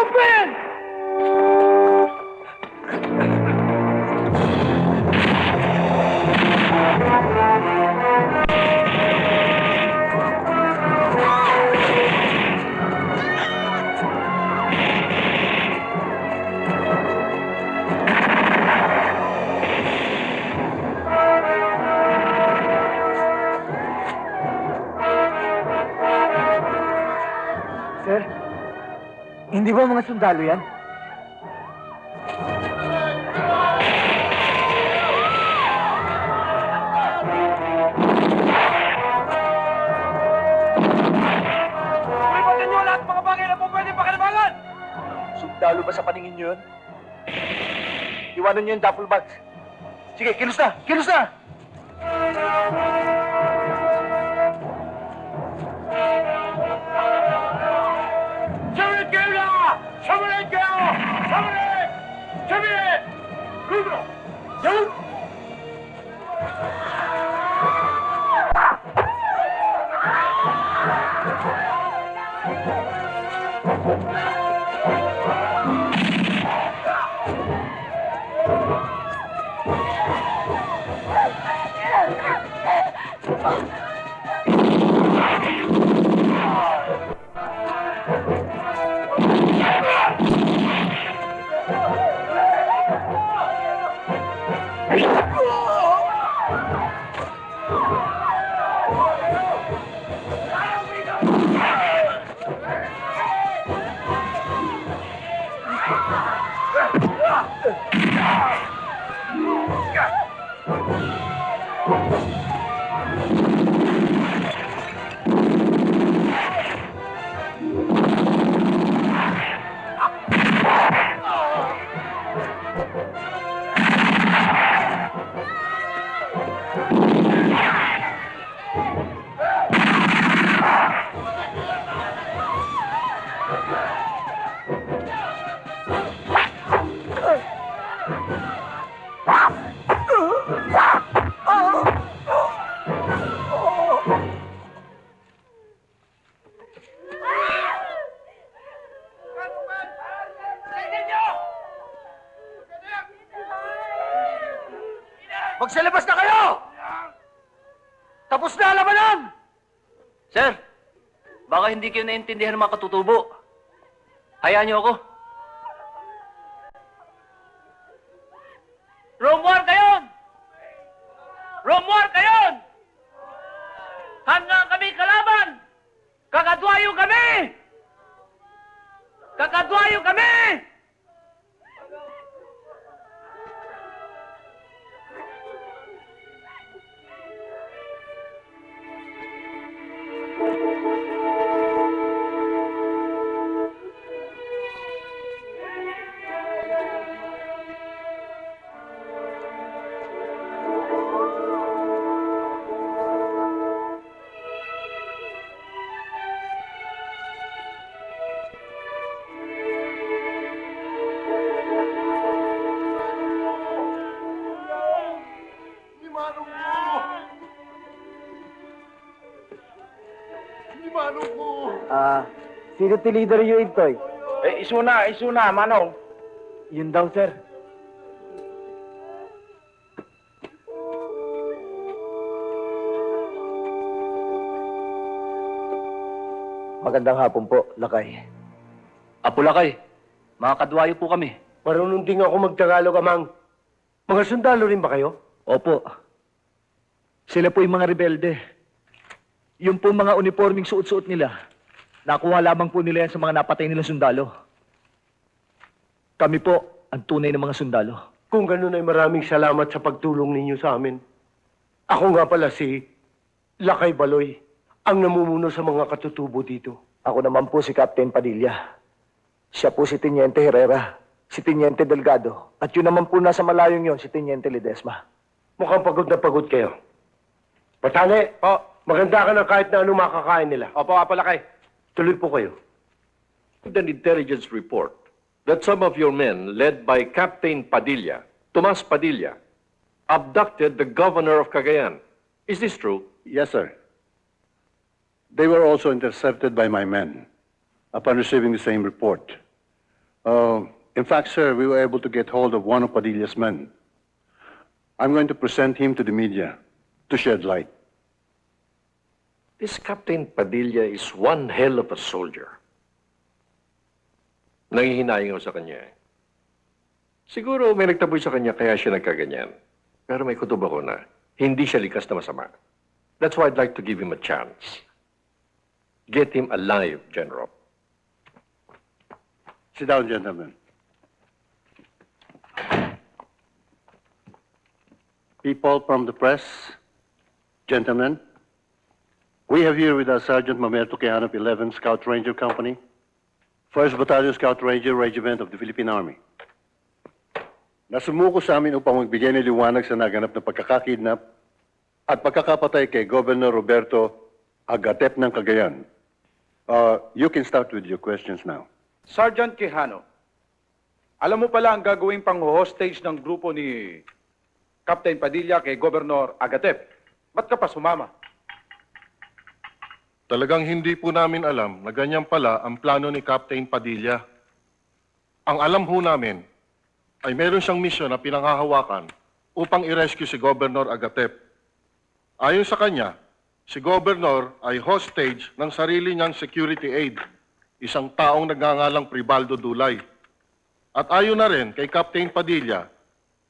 Open! Sir, hindi ba mga sundalo yan? Puripatin niyo lahat mga bagay na po pwede pakinabangan! Sundalo ba sa paningin niyo yun? Iwanan niyo yung duffel bags. Sige, kilos na! Kilos na! Sumunod kayo na! Sumunod kayo! Sumunod! Sumunod! Kuno! Yun! Magsalabas na kayo! Tapos na ang labanan! Sir, baka hindi kayo naintindihan ng mga katutubo. Hayaan niyo ako. Romuald kayon! Romuald kayon! Hanggang kami kalaban! Kakadwayo kami! Kakadwayo kami! Sino ti leader yung Intoy? Isuna, Manong. Yun daw, sir. Magandang hapon po, Lakay. Apo Lakay, mga kadwayo po kami. Marunong din ako mag-Tagalog, Amang. Mga sundalo rin ba kayo? Opo. Sila po yung mga rebelde. Yung po mga uniforming suot-suot nila. Nakuha lamang po nila yan sa mga napatay nilang sundalo. Kami po ang tunay na mga sundalo. Kung ganun ay maraming salamat sa pagtulong ninyo sa amin. Ako nga pala si Lakay Baloy, ang namumuno sa mga katutubo dito. Ako naman po si Captain Padilla. Siya po si Teniente Herrera, si Teniente Delgado, at yun naman po nasa malayong yon, si Teniente Ledesma. Mukhang pagod na pagod kayo. Patane, maganda ka na kahit na ano makakain nila. Opo, Apo Lakay. Tuloy po kayo. An intelligence report that some of your men, led by Captain Padilla, Tomas Padilla, abducted the governor of Cagayan. Is this true? Yes, sir. They were also intercepted by my men upon receiving the same report. In fact, sir, we were able to get hold of one of Padilla's men. I'm going to present him to the media to shed light. This Captain Padilla is one hell of a soldier. Nangihinayang ako sa kanya. Siguro may nagtaboy sa kanya kaya siya nagkaganyan. Pero may kutob ako na hindi siya likas na masama. That's why I'd like to give him a chance. Get him alive, General. Sit down, gentlemen. People from the press, gentlemen, we have here with us Sergeant Mamerto Quijano of 11th Scout Ranger Company, 1st Battalion Scout Ranger Regiment of the Philippine Army. Nasumuko sa amin upang magbigay ng liwanag sa naganap na pagkakakidnap at pagkakapatay kay Governor Roberto Agatep ng Cagayan. You can start with your questions now. Sergeant Quijano, alam mo pala ang gagawing pang-hostage ng grupo ni Captain Padilla kay Governor Agatep. Ba't ka pa sumama? Talagang hindi po namin alam na ganyan pala ang plano ni Captain Padilla. Ang alam ho namin ay meron siyang misyon na pinanghahawakan upang i-rescue si Governor Agatep. Ayon sa kanya, si Governor ay hostage ng sarili niyang security aide, isang taong nagngangalang Pribaldo Dulay. At ayon na rin kay Captain Padilla,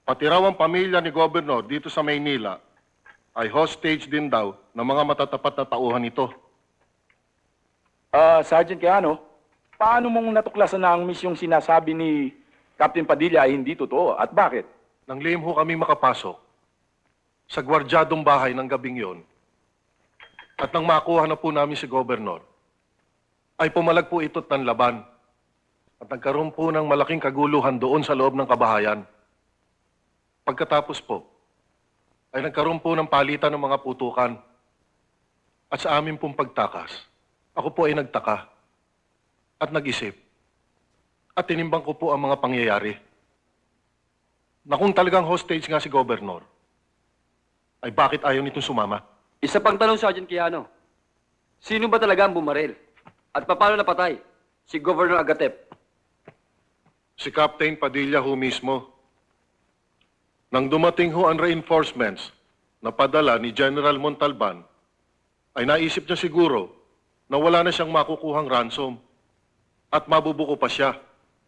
pati raw ang pamilya ni Governor dito sa Maynila ay hostage din daw ng mga matatapat na tauhan nito. Sergeant Quijano, paano mong natuklasan na ang misyong sinasabi ni Captain Padilla ay hindi totoo at bakit? Nang lihim ho kami makapasok sa gwardyadong bahay ng gabing yon at nang makuha na po namin si Governor, ay pumalag po ito't ng laban at nagkaroon po ng malaking kaguluhan doon sa loob ng kabahayan. Pagkatapos po, ay nagkaroon po ng palitan ng mga putukan at sa amin pong pagtakas, ako po ay nagtaka at nag-isip at tinimbang ko po ang mga pangyayari na kung talagang hostage nga si Governor, ay bakit ayaw nitong sumama? Isa pang tanong, Sergeant Quijano. Sino ba talaga ang bumaril? At paano napatay si Governor Agatep? Si Captain Padilla ho mismo. Nang dumating ho ang reinforcements na padala ni General Montalban, ay naisip niya siguro na wala na siyang makukuhang ransom at mabubuko pa siya.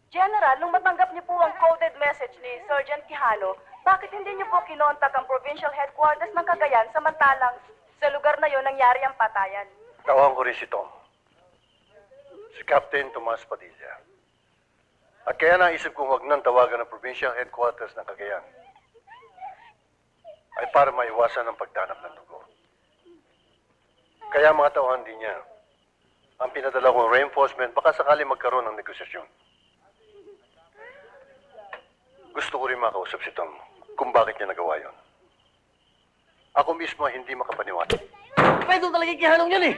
General, nung matanggap niyo po ang coded message ni Sergeant Quijano, bakit hindi niyo po kinontak ang provincial headquarters ng Cagayan samantalang sa lugar na yon nangyari ang patayan? Tawag ko rin si Tom. Si Captain Tomas Padilla. At kaya naisip kong wag nang tawagan ng provincial headquarters ng Cagayan ay para maiwasan ang pagdanap ng dugo. Kaya mga tauhan din niya ang pinadala kong reinforcement baka sakali magkaroon ng negosasyon. Gusto ko rin makausap si Tom kung bakit niya nagawa yon. Ako mismo hindi makapaniwala. Pwede talaga yung Quijanong yan eh.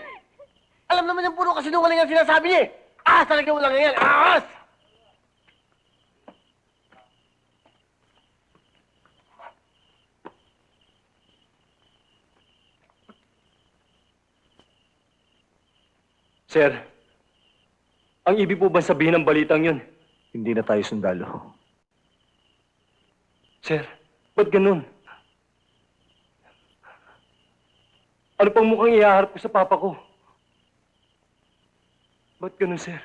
Alam naman yung puro kasinungaling ang sinasabi niya eh. Talaga walang yan. Ahas! Sir, ang ibig po ba sabihin ng balitang yun? Hindi na tayo sundalo. Sir, ba't ganun? Ano pang mukhang ihaharap ko sa papa ko? Ba't ganun, sir?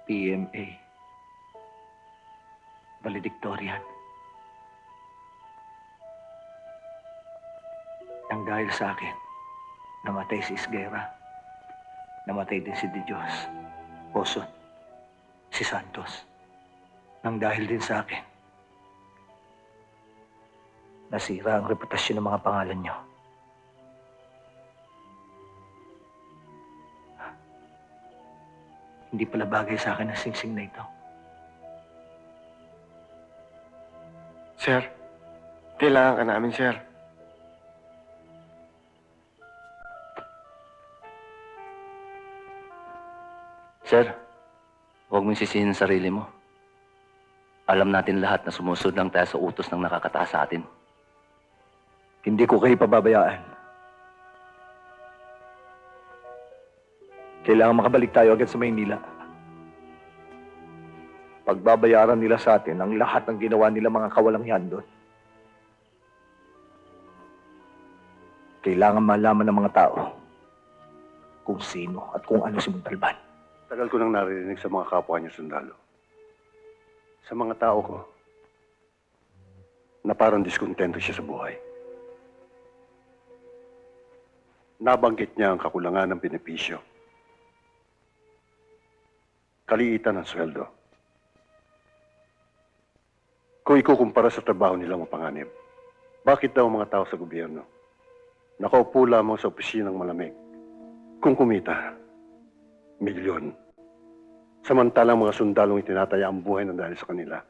PMA. Valedictorian. Nang dahil sa akin, namatay si Isguera. Namatay din si De Dios, Poson, si Santos. Nang dahil din sa akin, nasira ang reputasyon ng mga pangalan niyo. Hindi pala bagay sa akin ang singsing na ito. Sir, kailangan ka namin, sir. Sir, huwag mong sisihin ang sarili mo. Alam natin lahat na sumusunod lang tayo sa utos ng nakakataas sa atin. Hindi ko kayo pababayaan. Kailangan makabalik tayo agad sa Maynila. Pagbabayaran nila sa atin ang lahat ng ginawa nila mga kawalang-yan doon. Kailangan malaman ng mga tao kung sino at kung ano si Montalban. Tagal ko nang naririnig sa mga kapwa niyo sundalo. Sa mga tao ko, na parang diskontento siya sa buhay. Nabanggit niya ang kakulangan ng benepisyo. Kaliitan ng sweldo. Kung ikukumpara sa trabaho nilang mapanganib, bakit daw ang mga tao sa gobyerno nakaupo lamang sa opisinang malamig? Kung kumita, milyon. Samantalang mga sundalong itinataya ang buhay ng dahil sa kanila.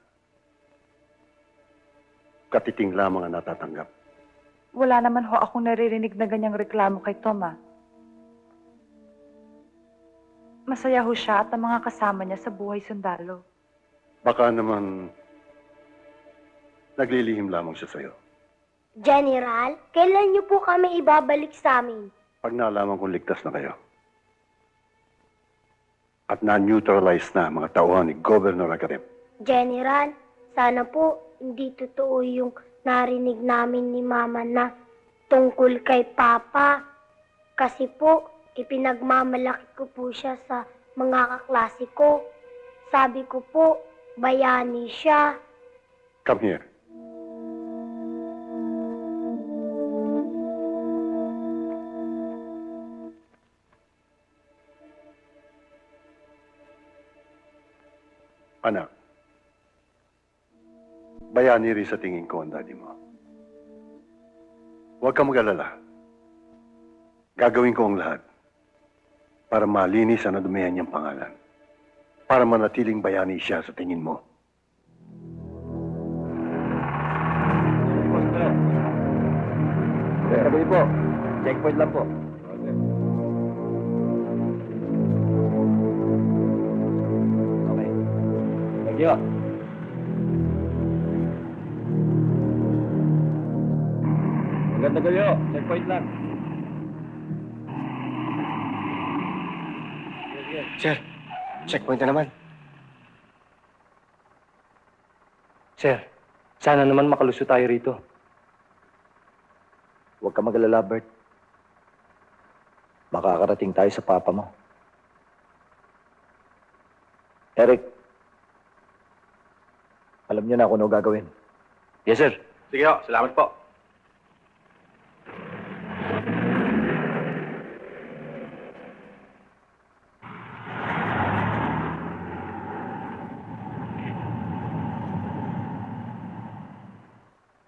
Katiting lamang ang natatanggap. Wala naman ho akong naririnig na ganyang reklamo kay Tom, ah. Masaya ho siya at ang mga kasama niya sa buhay sundalo. Baka naman naglilihim lamang siya sa'yo. General, kailan niyo po kami ibabalik sa amin? Pag nalaman kong ligtas na kayo. At na-neutralize na mga tauhan ni Governor Agatep. General, sana po hindi totoo yung narinig namin ni Mama na tungkol kay Papa. Kasi po, ipinagmamalaki ko po siya sa mga kaklase ko. Sabi ko po, bayani siya. Come here. Anak, bayani rin sa tingin ko ang daddy mo. Huwag kang mag-alala. Gagawin ko ang lahat para malinis ang nadumihan niyang pangalan. Para manatiling bayani siya sa tingin mo. Sabi po, checkpoint lang po. Okay. Thank you. Maganda kayo, checkpoint lang. Sir, checkpoint na naman. Sir, sana naman makalusot tayo rito. Huwag ka mag-alala, Bert. Makakarating tayo sa papa mo. Eric, alam niyo na kung ano gagawin. Yes, sir. Sige ho, salamat po.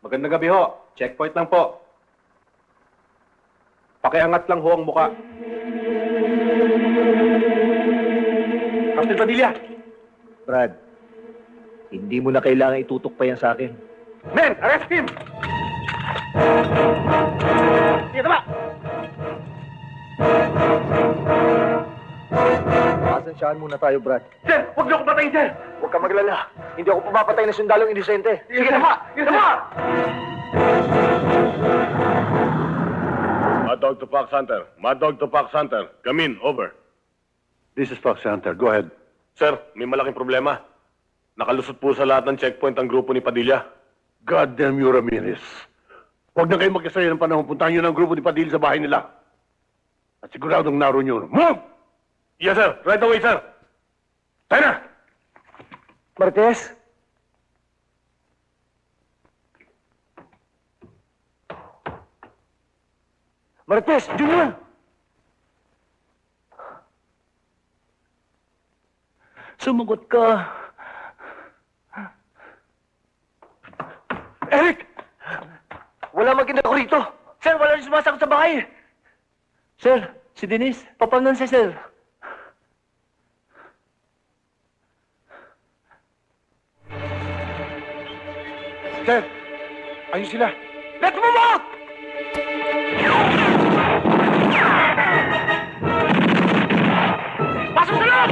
Magandang gabi ho. Checkpoint lang po. Pakiangat lang ho ang muka. Captain Padilla! Brad, hindi mo na kailangan itutok pa yan sa akin. Men, arrest him! Sige, tama! Pasensyahan muna tayo, Brad. Sir, huwag niyo ako patayin, sir! Huwag ka maglala. Hindi ako pumapatay ng sundalong inosente. Sige, tama! Sige, tama! Mad Dog to Fox Hunter. Mad Dog to Fox Hunter. Come in, over. This is Fox Hunter. Go ahead. Sir, may malaking problema. Nakalusot po sa lahat ng checkpoint ang grupo ni Padilla. God damn you, Ramirez. Huwag na kayo magkasaya ng panahon. Puntahan nyo ng grupo ni Padilla sa bahay nila. At siguradong naroon yun. Move! Yes, sir. Right away, sir. Tayo na! Martes? Martes, Junior! Sumagot ka. Eric! Wala mag-ina ko rito. Sir, wala rin sumasagot sa bahay. Sir, si Denise, papanan si Sir. Sir, ayun sila. Let's move out! Pasok sa loob!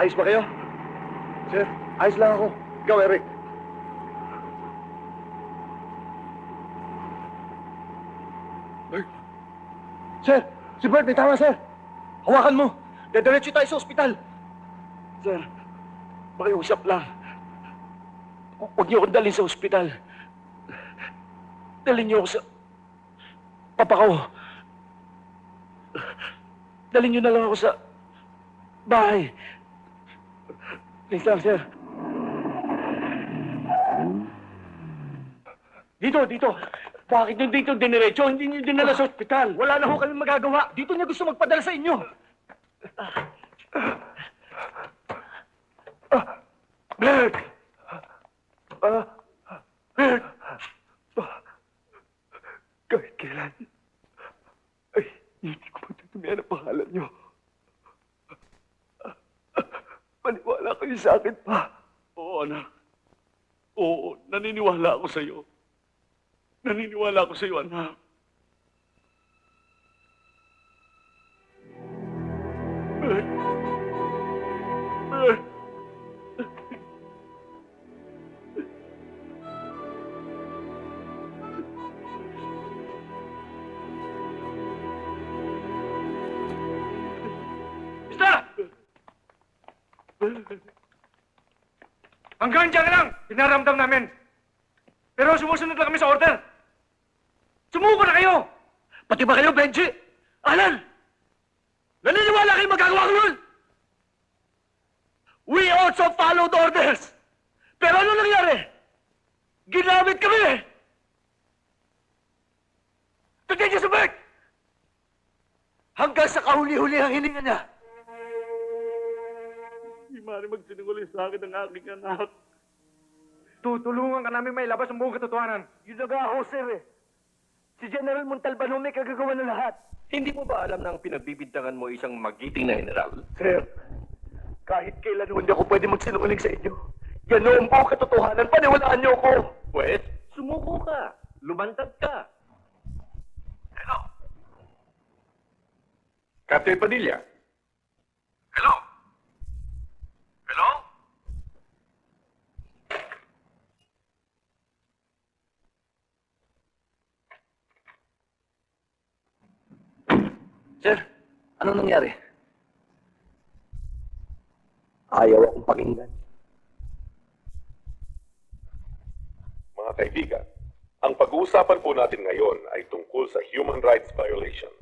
Ayos ba kayo? Sir, ayos lang ako. Ikaw, Eric. Bert. Sir, si Bert may tama, sir. Hawakan mo. Dediretso tayo sa ospital. Sir, pakiusap lang. Huwag niyo akong dalhin sa ospital. Dalhin niyo ako sa... Papa ko. Dalhin niyo na lang ako sa... bahay. Please lang, sir. Dito. Bakit nyo dito diniretso? Hindi nyo dinala sa ospital. Wala na ho kami magagawa. Dito niya gusto magpadala sa inyo. Bert! Bert! Kahit kailan, ay, hindi ko matutumihan ang pangalan nyo. Maniwala kayo sa akin pa. Oo, anak. Oo, naniniwala ako sa'yo. Naniniwala ako sa'yo, anak. Bert. Bert. Hanggang dyan lang, pinaramdam namin. Pero sumusunod lang kami sa order. Sumuko na kayo! Pati ba kayo, Benji? Alan! Naniniwala kayo magagawa ko nun? We also followed orders. Pero ano nangyari? Ginamit kami! Tignan niyo si Bert! Hanggang sa kahuli-huli ang hininga niya. Hindi maaari magsinungaling sa akin ang aking anak. Tutulungan ka namin may labas ang buong katotohanan. Yun na nga ako, sir, eh. Si General Montalbano may kagagawa ng lahat. Hindi mo ba alam na ang pinagbibintangan mo isang magiting na general? Sir, kahit kailan hindi ako pwede magsinungaling sa inyo. Yan ang buong katotohanan. Paniwalaan niyo ako. Pwes, sumuko ka. Lumantad ka. Hello? Captain Padilla. Hello? Hello? Sir, anong nangyari? Ayaw akong pakinggan. Mga kaibigan, ang pag-uusapan po natin ngayon ay tungkol sa human rights violations.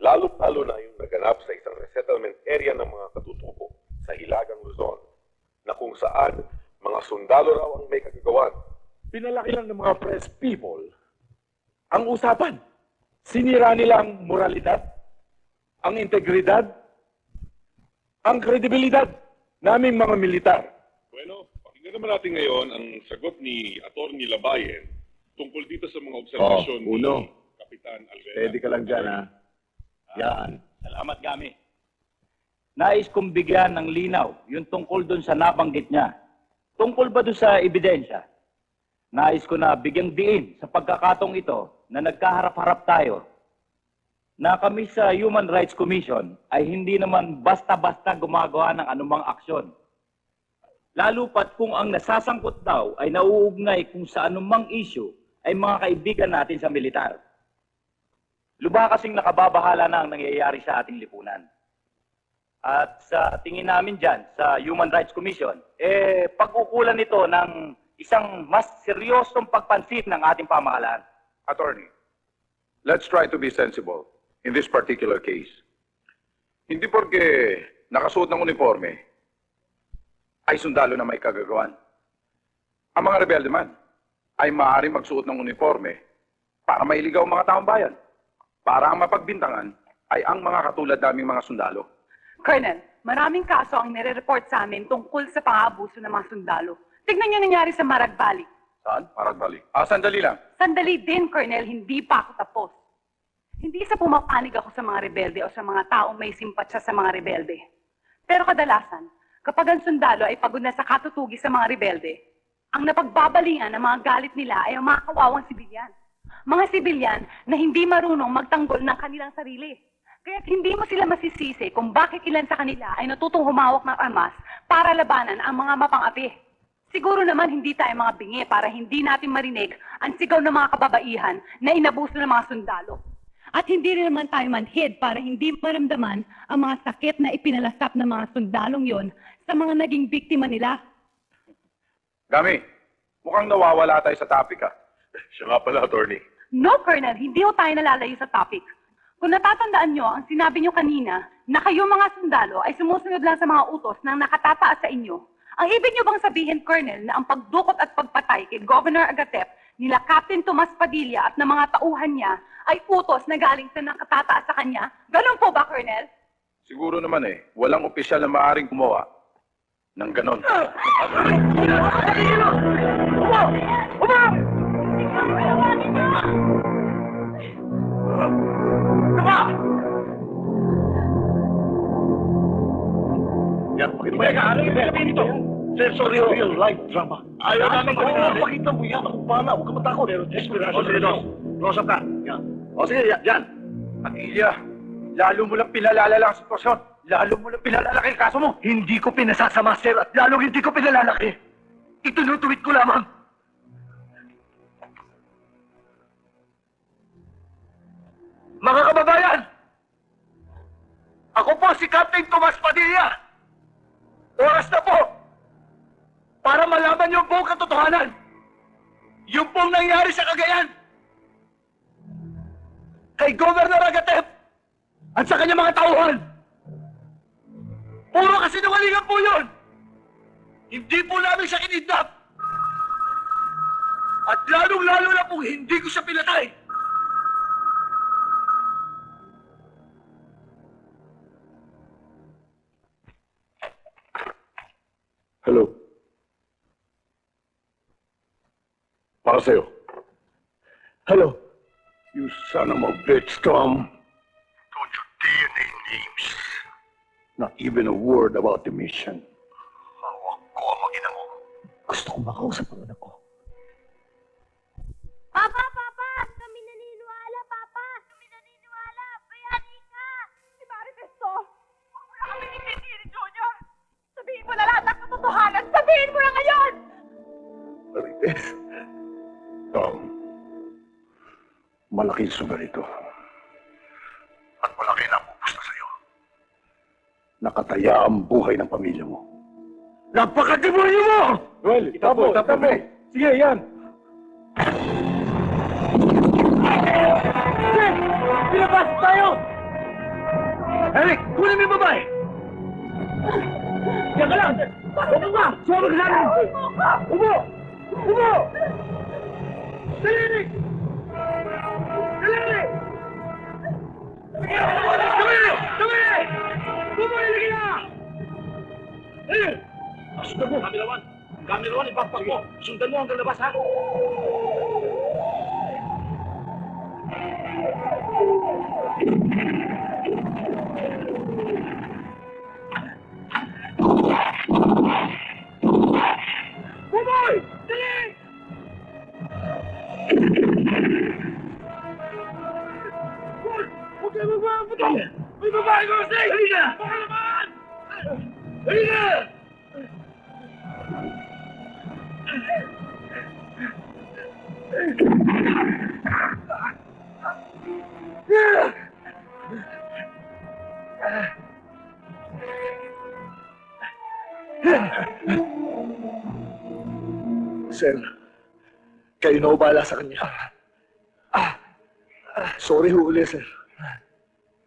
Lalo-lalo na yung naganap sa isang resettlement area ng mga katutubo sa Hilagang Luzon, na kung saan mga sundalo raw ang may kagagawan. Pinalaki lang ng mga press people ang usapan. Sinira nilang moralidad, ang integridad, ang kredibilidad naming mga militar. Bueno, pakinggan naman natin ngayon ang sagot ni Atty. Labayen tungkol dito sa mga obserbasyon ni Kapitan Alvera. Steady ka lang dyan, ha? Yan. Salamat kami. Nais kong bigyan ng linaw yung tungkol dun sa nabanggit niya. Tungkol ba dun sa ebidensya? Nais ko na bigyang diin sa pagkakatong ito na nagkaharap-harap tayo na kami sa Human Rights Commission ay hindi naman basta-basta gumagawa ng anumang aksyon. Lalo pat kung ang nasasangkot daw ay nauugnay kung sa anumang issue ay mga kaibigan natin sa militar. Lubha kasing nakababahala na ang nangyayari sa ating lipunan. At sa tingin namin dyan, sa Human Rights Commission, pag-ukulan nito ng isang mas seryosong pagpansin ng ating pamahalaan. Attorney, let's try to be sensible in this particular case. Hindi porke nakasuot ng uniforme ay sundalo na may kagagawan. Ang mga rebelde man ay maaaring magsuot ng uniforme para mailigaw ang mga taong bayan. Para ang mapagbintangan ay ang mga katulad naming mga sundalo. Colonel, maraming kaso ang nire-report sa amin tungkol sa pang-aabuso ng mga sundalo. Tignan niyo nangyari sa Marag Valley. Saan? Marag Valley. Sandali lang. Sandali din, Colonel, hindi pa ako tapos. Hindi sa pumapanig ako sa mga rebelde o sa mga taong may simpatya sa mga rebelde. Pero kadalasan, kapag ang sundalo ay pagod na sa katutugi sa mga rebelde, ang napagbabalingan ng mga galit nila ay ang mga kawawang sibilyan. Mga sibilyan na hindi marunong magtanggol ng kanilang sarili. Kaya't hindi mo sila masisisi kung bakit ilan sa kanila ay natutong humawak ng armas para labanan ang mga mapang-api. Siguro naman hindi tayo mga bingi para hindi natin marinig ang sigaw ng mga kababaihan na inabuso ng mga sundalo. At hindi rin naman tayo manhid para hindi maramdaman ang mga sakit na ipinalasap ng mga sundalong yon sa mga naging biktima nila. Gami, mukhang nawawala tayo sa topic ah. Siya nga pala, attorney. No, Colonel, hindi ho tayo nalalayo sa topic. Kung natatandaan nyo, ang sinabi nyo kanina na kayo mga sundalo ay sumusunod lang sa mga utos ng nakatataas sa inyo. Ang ibig nyo bang sabihin, Colonel, na ang pagdukot at pagpatay kay Governor Agatep, nila Captain Tomas Padilla at ng mga tauhan niya ay utos na galing sa nakatataas sa kanya? Ganun po ba, Colonel? Siguro naman eh, walang opisyal na maaaring gumawa ng ganon. Yan, pakita mo yan. Dito. Sir, sorry, real life drama. Ayaw namin pakita mo yan. Ako pala, huwag ka matakot. O, sige, Dos. Close up ka. Yan. O, sige, yan. Atilya, lalo mo lang pinalalala ang sitwasyon. Lalo mo lang pinalalaki ang kaso mo. Hindi ko pinasasama, sir, at lalong hindi ko pinalalaki. Itinutuwid ko lamang. Mga kababayan! Ako po si Captain Tomas Padilla. Oras na po para malaman yung buong katotohanan. Yung pong nangyari sa Cagayan. Kay Governor Agatep at sa kanyang mga tauhan. Puro kasinungalingan po yun. Hindi po namin siya kinidnap. At lalong-lalo na po hindi ko siya pinatay. Hello. Para sa'yo. Hello. You son of a bitch, Tom. Don't you dare name names. Not even a word about the mission. Hawak ko ang mag-ina mo. Gusto kong makausap ang anak ko. Papa! Kami naniniwala, Papa! Kami naniniwala! Bayani ka! Si Marites to! Huwag mo na kami ni Junior! Sabihin mo na lahat ng katotohanan! Sabihin mo na ngayon! Marites. Tom. Malaking sugal ito. At malaki na pupusta sa'yo. Nakataya ang buhay ng pamilya mo. Napaka-demonyo mo! Well, tapo. Sige, yan. Sige! Pinabas tayo! Eric, kunin mo yung babae! Diyan ka lang! Upo ka! Sumama ka sa akin! Upo! Upo! Dali, Eric! Dali! Dali! Bumalik na! Dali! Sundan mo! Camera 1, ipakpak mo! Sundan mo hanggang labas, ha? Bumoy! Dali! Huwag kayo magpapaputo! May babae ko kasi! Dali na! Baka naman! Dali na! Sir, kayo na ubala sa kanya. Sorry ho uli, sir.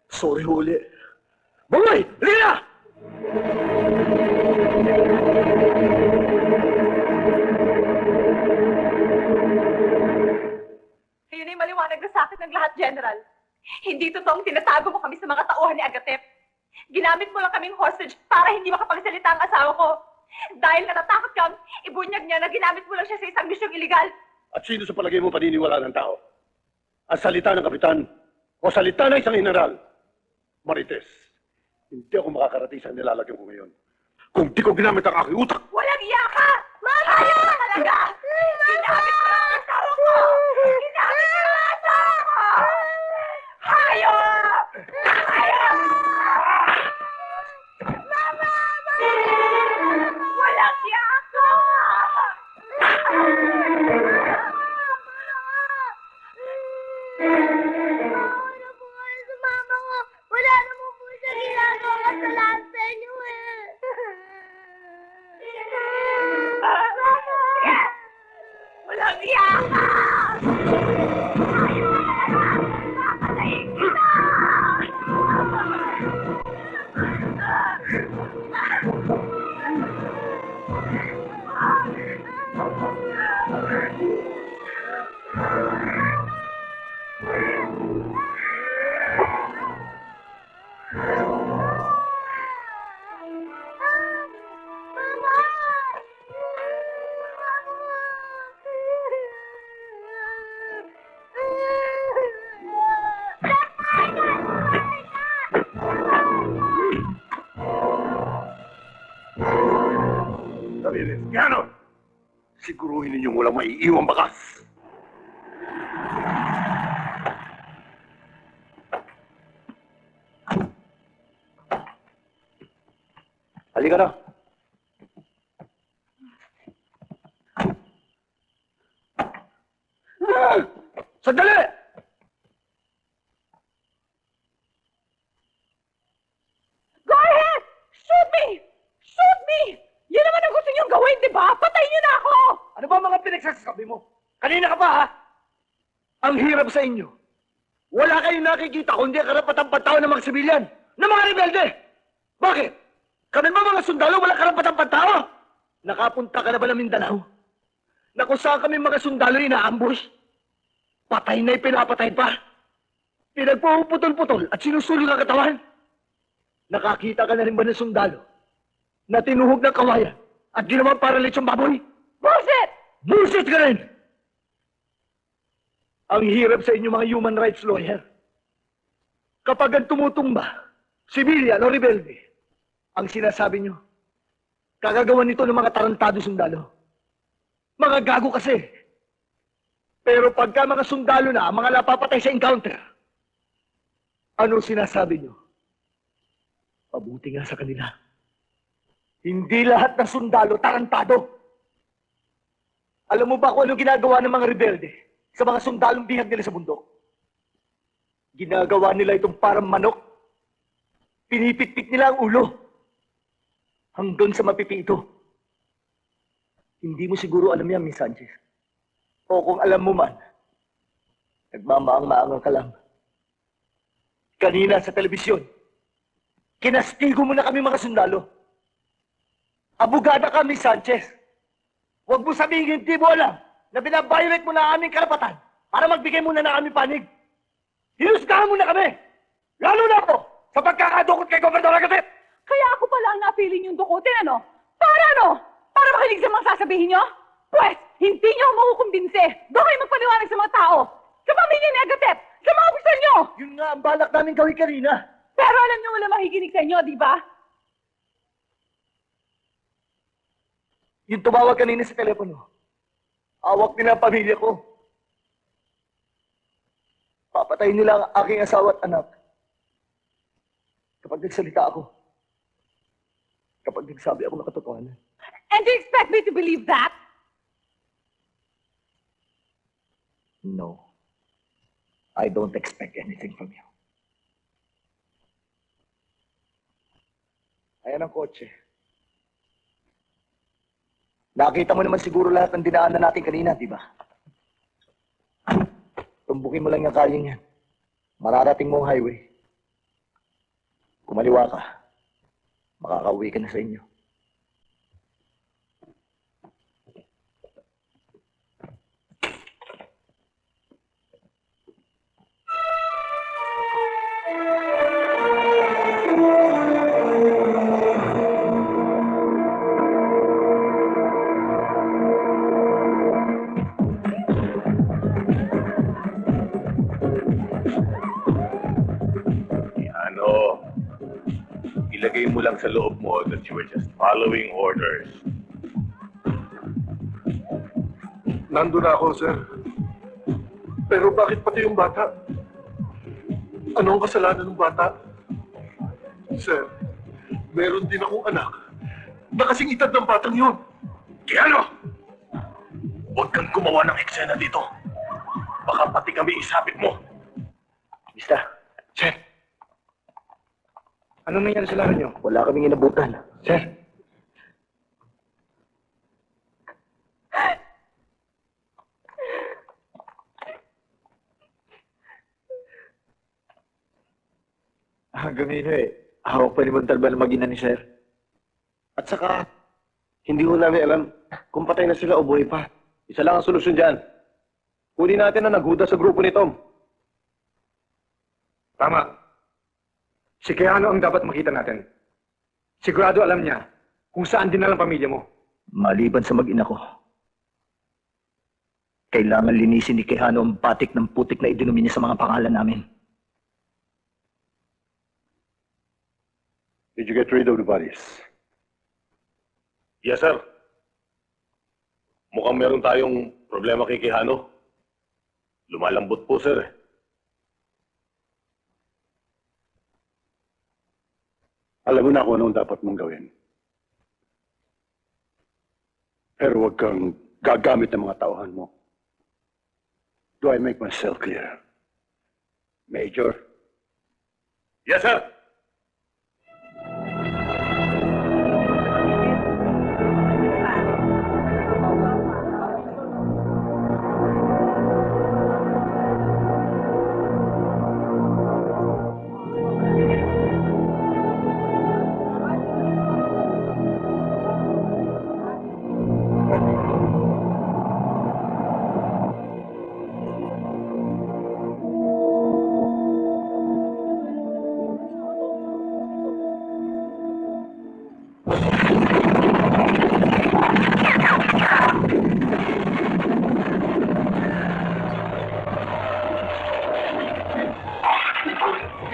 Sorry ho uli. Bumoy! Dali na! Ayun ay maliwanag na sa akin ng lahat, General. Hindi totoong tinatago mo kami sa mga tauhan ni Agatep. Ginamit mo lang kaming hostage para hindi makapagsalita ang asawa ko. Dahil natatakot kang ibunyag niya na ginamit mo lang siya sa isang misyong iligal. At sino sa palagay mo paniniwala ng tao? Ang salita ng kapitan o salita ng isang general? Marites, hindi ako makakarating sa nilalagyan ko ngayon. Kung di ko ginamit ang aking utak! Walang iya ka! Ayaw ka talaga! Ginamit mo lang ang asawa ko! Ginamit mo lang ang asawa ko! Hayop! Hayop! Ano po kayo sa mama ko? Wala naman po siya ginagawa kasalanan sa inyo eh. Walang iya ka! Papatayin kita! Kristiano! Siguruhin ninyong walang maiiwang bakas. Halika na. Sandali! Go ahead! Shoot me! Shoot me! Yan naman ang gusto niyong gawin, di ba? Patayin niyo na ako! Ano ba mga pinagsasabi mo? Kanina ka pa, ha? Ang hirap sa inyo. Wala kayong nakikita kundi ang karapatang-pantao ng mga sibilyan, ng mga rebelde. Bakit? Kami ba mga sundalo walang karapatang-pantao? Nakapunta ka na ba ng Mindanao? Na kung saan kami mga sundalo ina-ambush? Patay na pinapatay pa. Pinagpuputol-putol at sinusulo ang katawan. Nakakita ka na rin ba ng sundalo na tinuhog ng kawayan at ginawang para lechong baboy? Bullshit! Bullshit ka rin! Ang hirap sa inyo mga human rights lawyer. Kapag ang tumutumba, sibilyan o rebelde, ang sinasabi nyo, kagagawan nito ng mga tarantado sundalo. Mga gago kasi. Pero pagka mga sundalo na ang mga napapatay sa encounter, ano sinasabi nyo? Pabuti nga sa kanila. Hindi lahat ng sundalo tarantado. Alam mo ba kung anong ginagawa ng mga rebelde sa mga sundalong bihag nila sa bundok? Ginagawa nila itong parang manok. Pinipitpit nila ang ulo hanggang sa mapipi ito. Hindi mo siguro alam yan, Miss Sanchez. O kung alam mo man, nagmamaang-maangang ka lang. Kanina sa telebisyon, kinastigo mo na kami mga sundalo. Abogada ka, Miss Sanchez. Huwag mo sabihin hindi mo alam na binabiolate mo na aming karapatan para magbigay muna na aming panig. Hinusgahan mo na kami! Lalo na ako sa pagkakadukot kay Gobernador Agatep! Kaya ako pala ang napiling yung dukutin, ano? Para ano? Para makinig sa mga sasabihin nyo? Pwes, hindi nyo ako makukumbinse. Doon kayo magpaliwanag sa mga tao. Sa pamilya ni Agatep. Sa mga opisyal nyo. Yun nga ang balak namin gawin kanina. Pero alam nyo wala makikinig sa inyo, di ba? Yung tumawag kanina sa telepono, awak din ang pamilya ko. Papatayin nila ang aking asawa at anak. Kapag nagsalita ako. Kapag nagsabi ako ng katotohanan. And do you expect me to believe that? No. I don't expect anything from you. Ayan ang kotse. Nakita mo naman siguro lahat ng dinaanan natin kanina, di ba? Tumbukin mo lang yung kalyeng yan. Mararating mo ang highway. Kumaliwa ka. Makakauwi ka na sa inyo. Ilagay mo lang sa loob mo that you were just following orders. Nandun na ako, sir. Pero bakit pati yung bata? Ano ang kasalanan ng bata? Sir, meron din akong anak na kasing edad ng batang yun. Kiano! Huwag kang gumawa ng eksena dito. Baka pati kami isabit mo. Mista. Sir! Anong nangyari sa lakad niyo? Wala kaming inabutan. Sir! Hanggang ngayon hawak pa ni Montalban ang magina ni Sir. At saka, hindi ko namin alam kung patay na sila o buhay pa. Isa lang ang solusyon dyan. Kunin natin ang naghuda sa grupo ni Tom. Tama. Si Keanu ang dapat makita natin. Sigurado alam niya kung saan dinala ang pamilya mo. Maliban sa mag-ina ko, kailangan linisin ni Quijano ang batik ng putik na idinumi niya sa mga pangalan namin. Did you get rid of the bodies? Yes, sir. Mukhang meron tayong problema kay Quijano. Lumalambot po, sir. Alam mo na kung anong dapat mong gawin. Pero huwag kang gagamit ng mga tauhan mo. Do I make myself clear? Major. Yes, sir.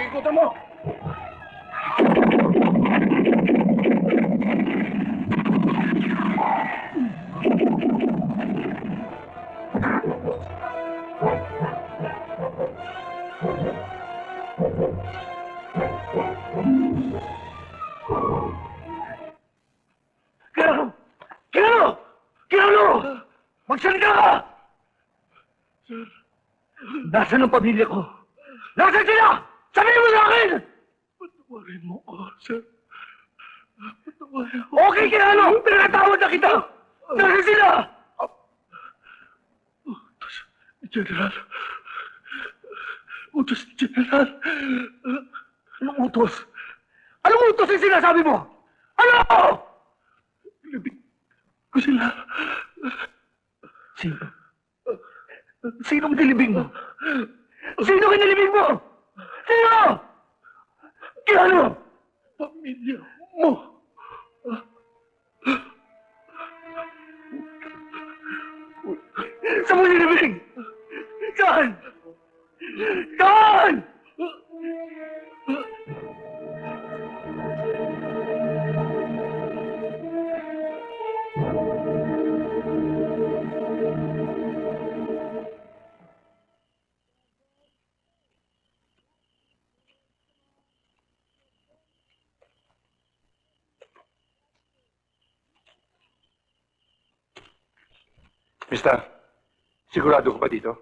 Ikutan mo! Quijano! Quijano! Quijano! Magsalita ka! Sir. Nasaan ang pamilya ko? Nasaan sila? Sabihin mo sa akin! Patawarin mo ko, sir. Patawarin mo. Okay, Quijano! Pinatawad na kita! Nasaan sila? General. Utos, General. Anong utos? Anong utos yung sinasabi mo? Ano? Libig ko sila. Sino? Sinong nilibing mo? Sino kinilibing mo? Sino? Quijano! Pamilya mo. Saan mo nilibing? Saan? Saan? Mister, sigurado ka ba dito?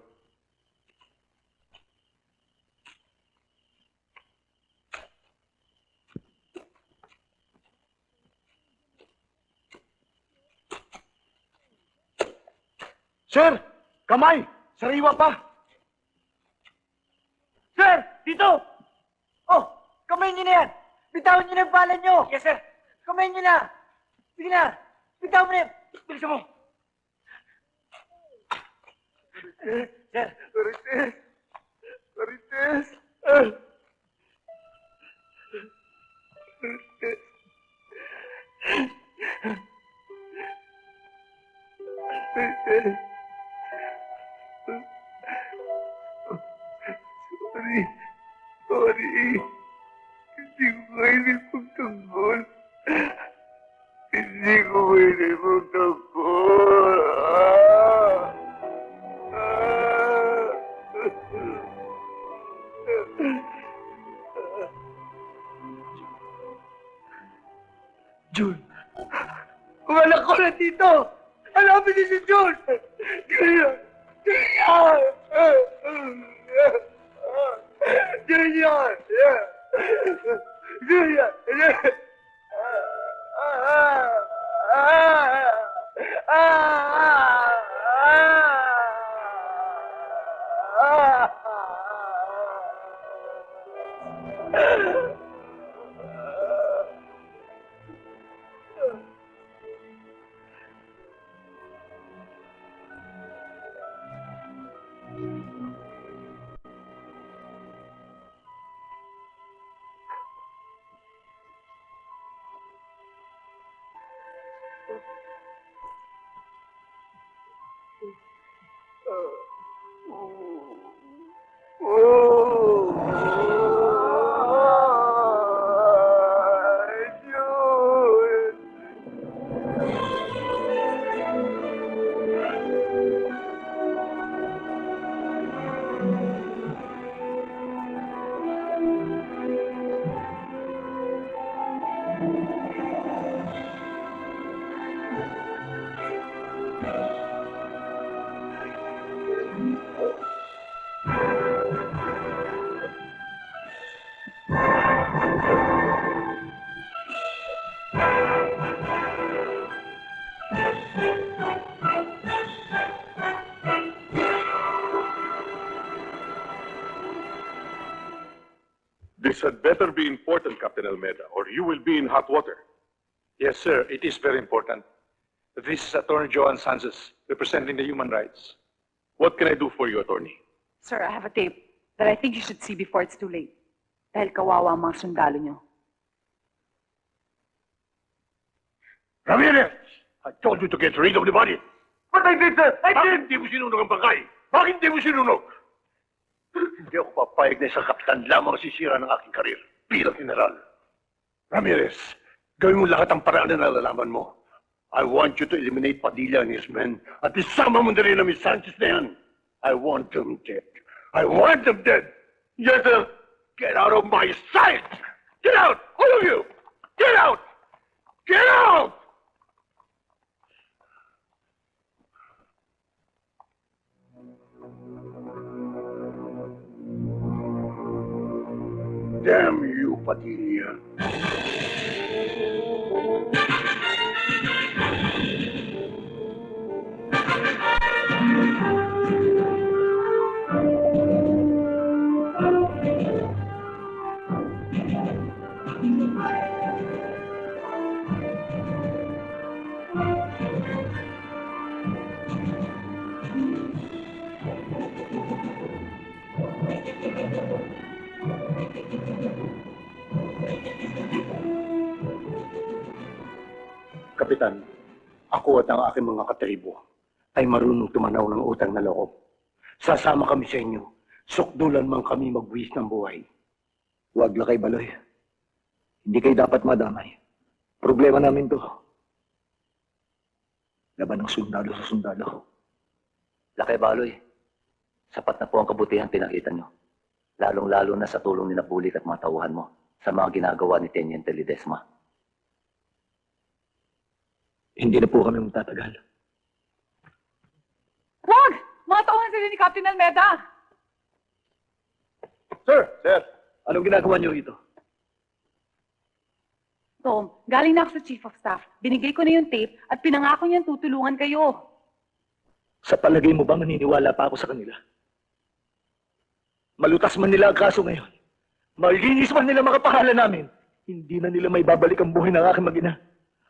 Sir! Kamay! Sariwa pa! Sir! Dito! Oh! Kamay niyo na yan! Bitawan niyo na yung pala niyo! Yes, sir! Kamay niyo na! Sige na! Bitawan mo na yan! Bilisan mo! Sir! Marites! Marites! Marites! Sorry. Sorry. Hindi ko kayo nagpagtanggol. Hindi ko kayo nagpagtanggol. Jun. Ang anak ko na dito. Hanapin niyo si Jun. Kaya. This had better be important, Captain Almeida, or you will be in hot water. Yes, sir. It is very important. This is Attorney Joan Sanchez, representing the human rights. What can I do for you, Attorney? Sir, I have a tape that I think you should see before it's too late. Dahil kawawa ang mga sundalo nyo. Ramirez! I told you to get rid of the body. But I did, sir! I Bakit hindi mo sinunog ang bangkay? Bakit hindi mo sinunog? Hindi ako papayag na isang kapitan lamang sisira ng aking karir bilang general. Ramirez, gawin mo lahat ang paraan na nalalaman mo. I want you to eliminate Padilla and his men at isama mo na rin ang Miss Sanchez na yan. I want them dead. I want them dead. Yes, sir. Get out of my sight! Get out! All of you! Get out! Get out! Damn you, Padilla. Kapitan, ako at ang aking mga katribo ay marunong tumanaw ng utang na loob. Sasama kami sa inyo. Sukdulan man kami magbuwis ng buhay. Huwag Lakay Baloy. Hindi kayo dapat madamay. Problema namin to. Laban ng sundalo sa sundalo. Lakay Baloy, sapat na po ang kabutihan pinakita nyo. Lalong-lalo na sa tulong ni Napulik at mga tauhan mo sa mga ginagawa ni Teniente Ledesma. Hindi na po kami magtatagal. Wag! Mga tauhan sila ni Captain Almeida! Sir! Sir! Anong ginagawa niyo rito? Tom, galing na ako sa Chief of Staff. Binigay ko na yung tape at pinangako niyang tutulungan kayo. Sa palagay mo ba maniniwala pa ako sa kanila? Malutas man nila ang kaso ngayon. Malinis man nila makapahala namin. Hindi na nila may babalik ang buhay ng aking mag-ina.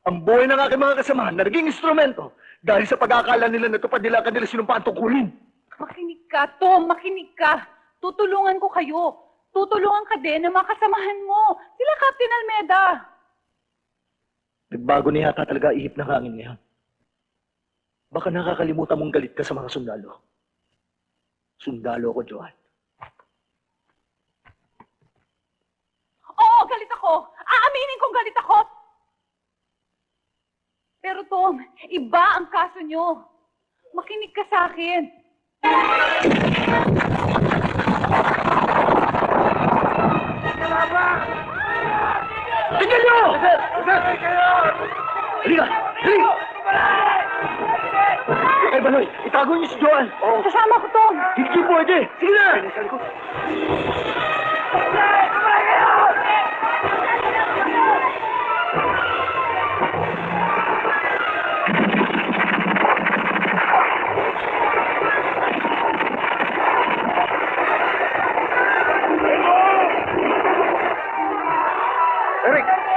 Ang buhay ng aking mga kasamahan na naging instrumento dahil sa pag-akala nila natupad nila ang kanila sinumpaan tungkulin. Makinig ka, Tom. Makinig ka. Tutulungan ko kayo. Tutulungan ka din ng mga kasamahan mo. Sila Captain Almeida. Nagbago na yata talaga ihip ng hangin ngayon. Baka nakakalimutan mong galit ka sa mga sundalo. Sundalo ko, Joan. Oo, galit ako. Aaminin kong galit ako. Pero Tom, iba ang kaso nyo. Makinig ka sa akin. Tingnan nyo! Halika! Halika! Lakay Baloy, itago niyo si Joan! Kasama ko, Tom. Hindi pwede! Sige na! Eric,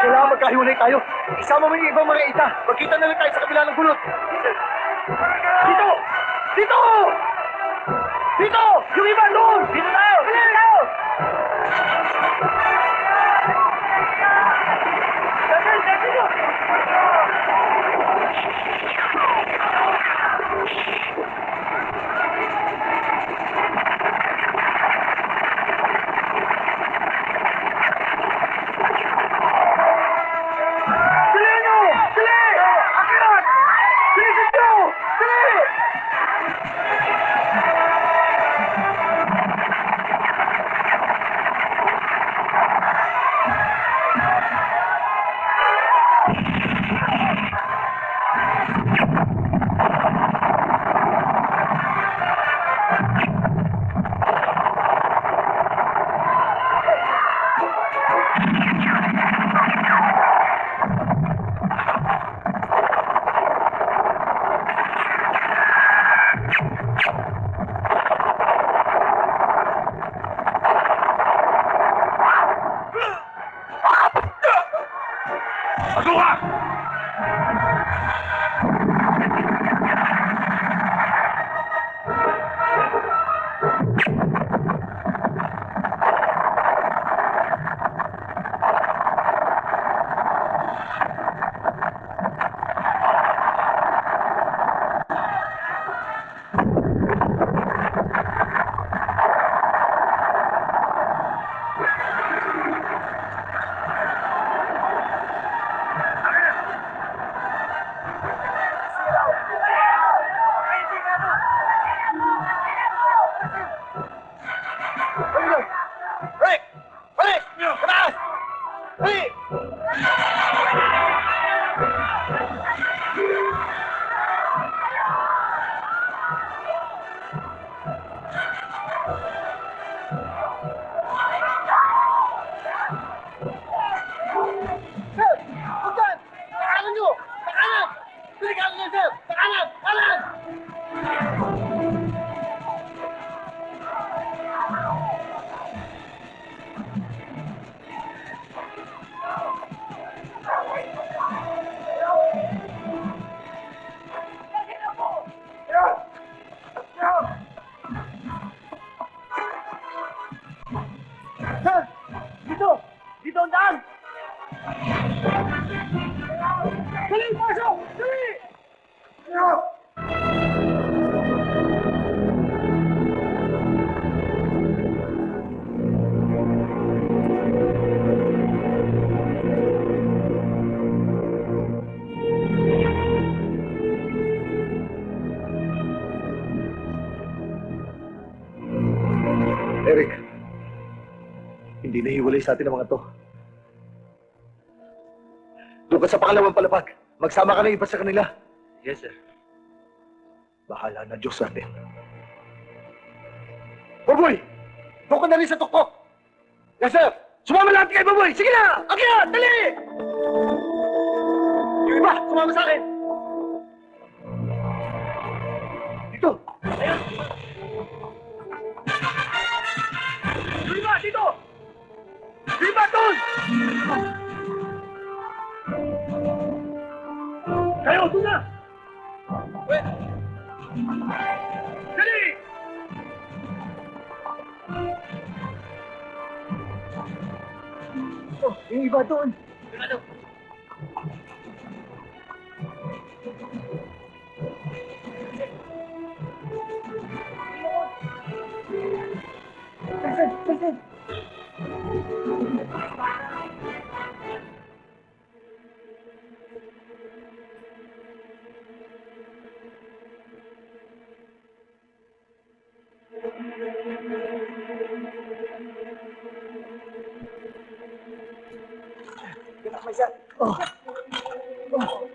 kailangan magkahiwalay tayo. Isama mo yung ibang mga ita. Magkita na lang tayo sa kabila ng gulot. Dito! Dito! Dito! Yung iba doon! Dito tayo! Dito tayo! Eric, hindi nahiwalay sa atin ang mga to. Doon ka sa pangalawang palapag. Magsama ka ng iba sa kanila. Yes, sir. Bahala na Diyos sa atin. Baboy! Doon ka na rin sa tuktok! Yes, sir! Sumama lahat kayo, Baboy! Sige na! Akyat! Dali! Yung iba, sumama sa akin! Dito! Ayun! Yung iba, dito! Yung iba, doon! Kayo, doon na! Wait! Dali! Oh, yung iba doon! Yung iba doon! Listen! Oh. Oh.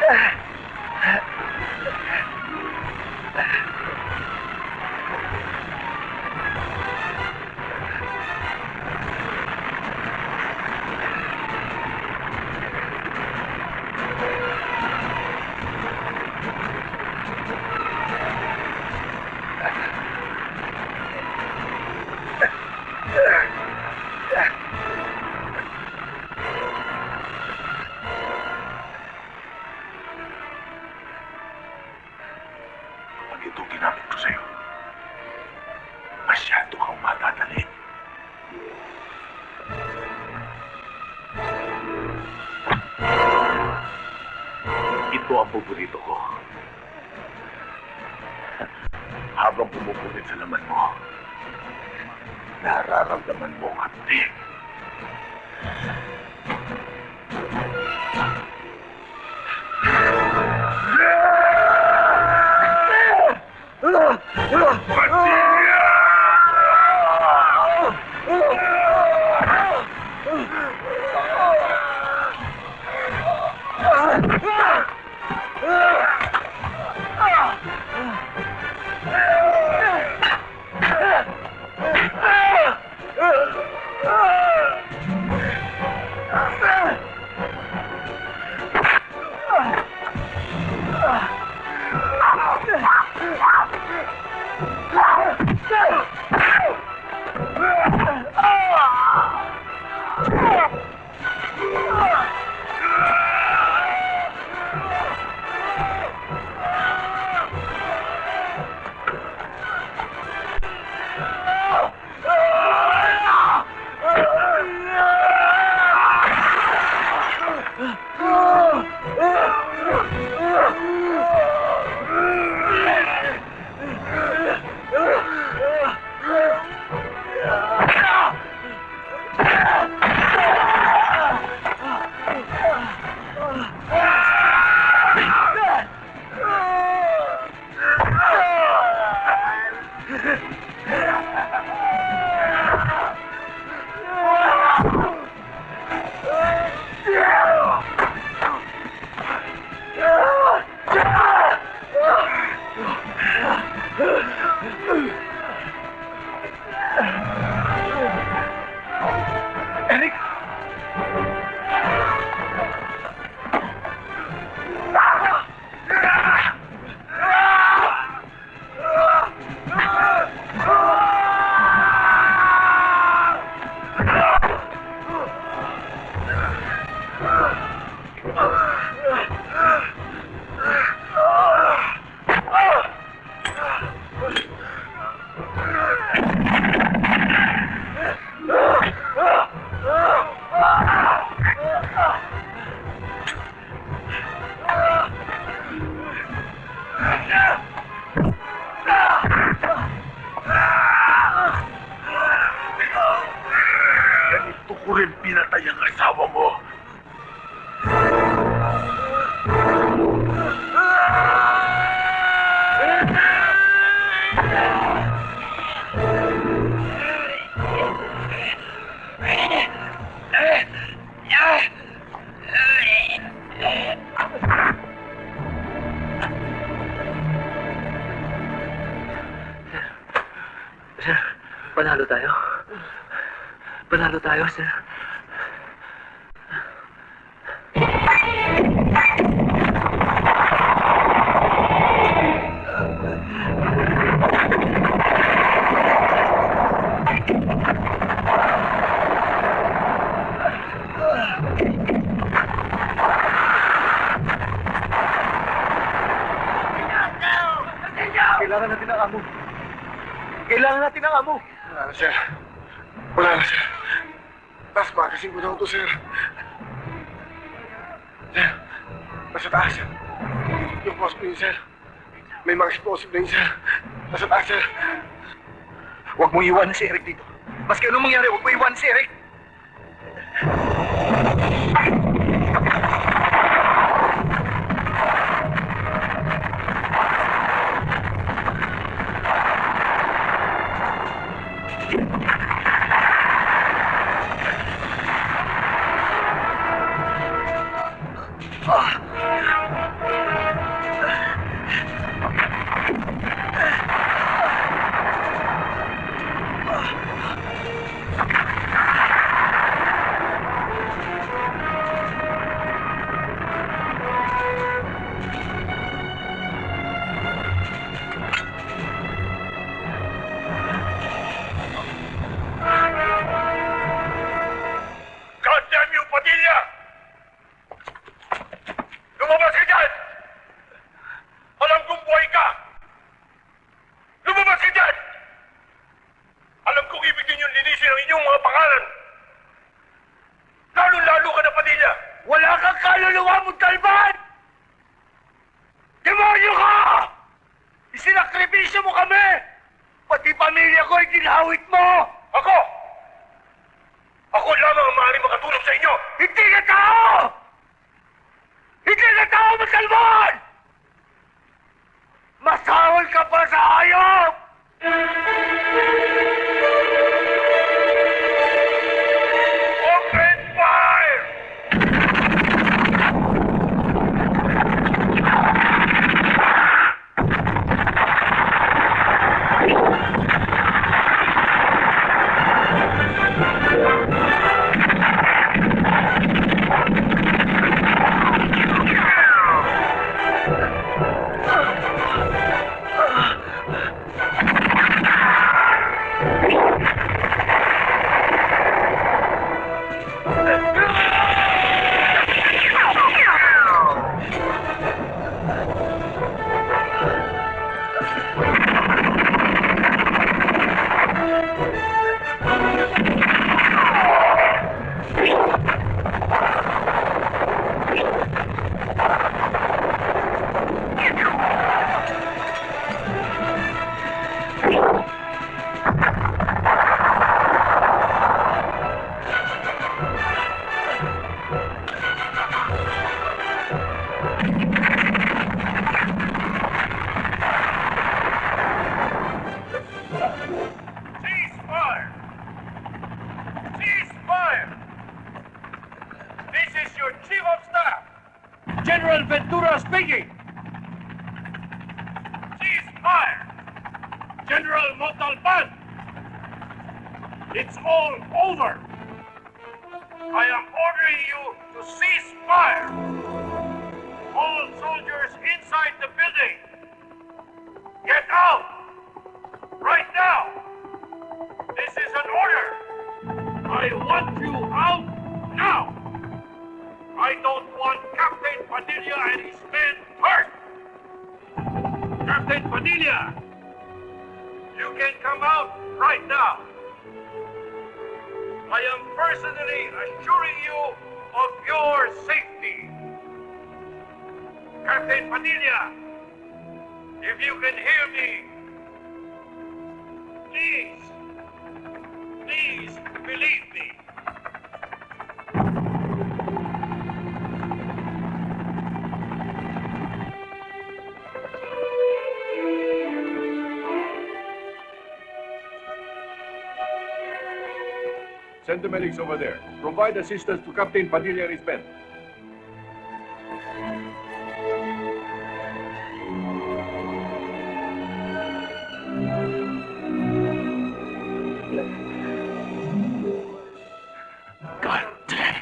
Pag ito ginamit ko sa'yo, masyado kang madadali. Ito ang paborito ko. Habang pumupunit sa laman mo, nararamdaman mo ang hapdi. Ganito ko rin pinatay ang asawa mo. Sir, panalo tayo. Panalo tayo, sir. Kailangan natin ng amo. Kailangan natin ng amo. Wala na, sir. Wala na, sir. Taas, magasin ko na ito, sir. Sir, nasa taas, sir. Yung boss ko yun, sir. May mga explosive na yun, sir. Nasa taas, sir. Huwag mo iwan si Eric dito. Maski anong mangyari, huwag mo iwan si Eric. Lumabas ka dyan! Alam kong buhay ka! Lumabas ka dyan! Alam kong ibig ninyong linisin ang inyong mga pangalan! Lalo-lalo ka na, Padilla! Wala kang kaluluwa, Montalban! Demonyo ka! Isinakripisyo mo kami! Pati pamilya ko ay ginhawit mo! Ako! Ako lamang ang maaaring makatulong sa inyo! Hindi ka tao! Hindi ka tao, Montalban! Masahol ka pa sa hayop! Open fire! Ceasefire! Ceasefire! This is your Chief of Staff, General Ventura speaking! Ceasefire! General Montalban! It's all over! I am ordering you to cease fire! All soldiers inside the building! Get out! Right now! This is an order! I want you out now! I don't want Captain Padilla and his men hurt! Captain Padilla! You can come out right now! I am personally assuring you of your safety! Captain Padilla! If you can hear me, please believe me. Send the medics over there. Provide assistance to Captain Padilla and his men. God damn.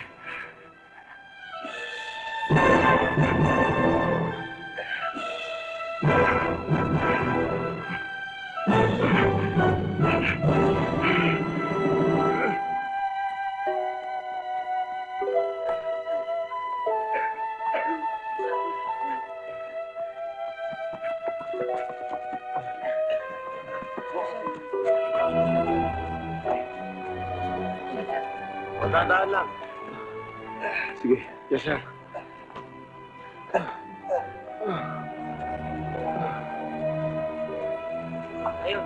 Magdadaan lang. Sige, yes sir. Ayun.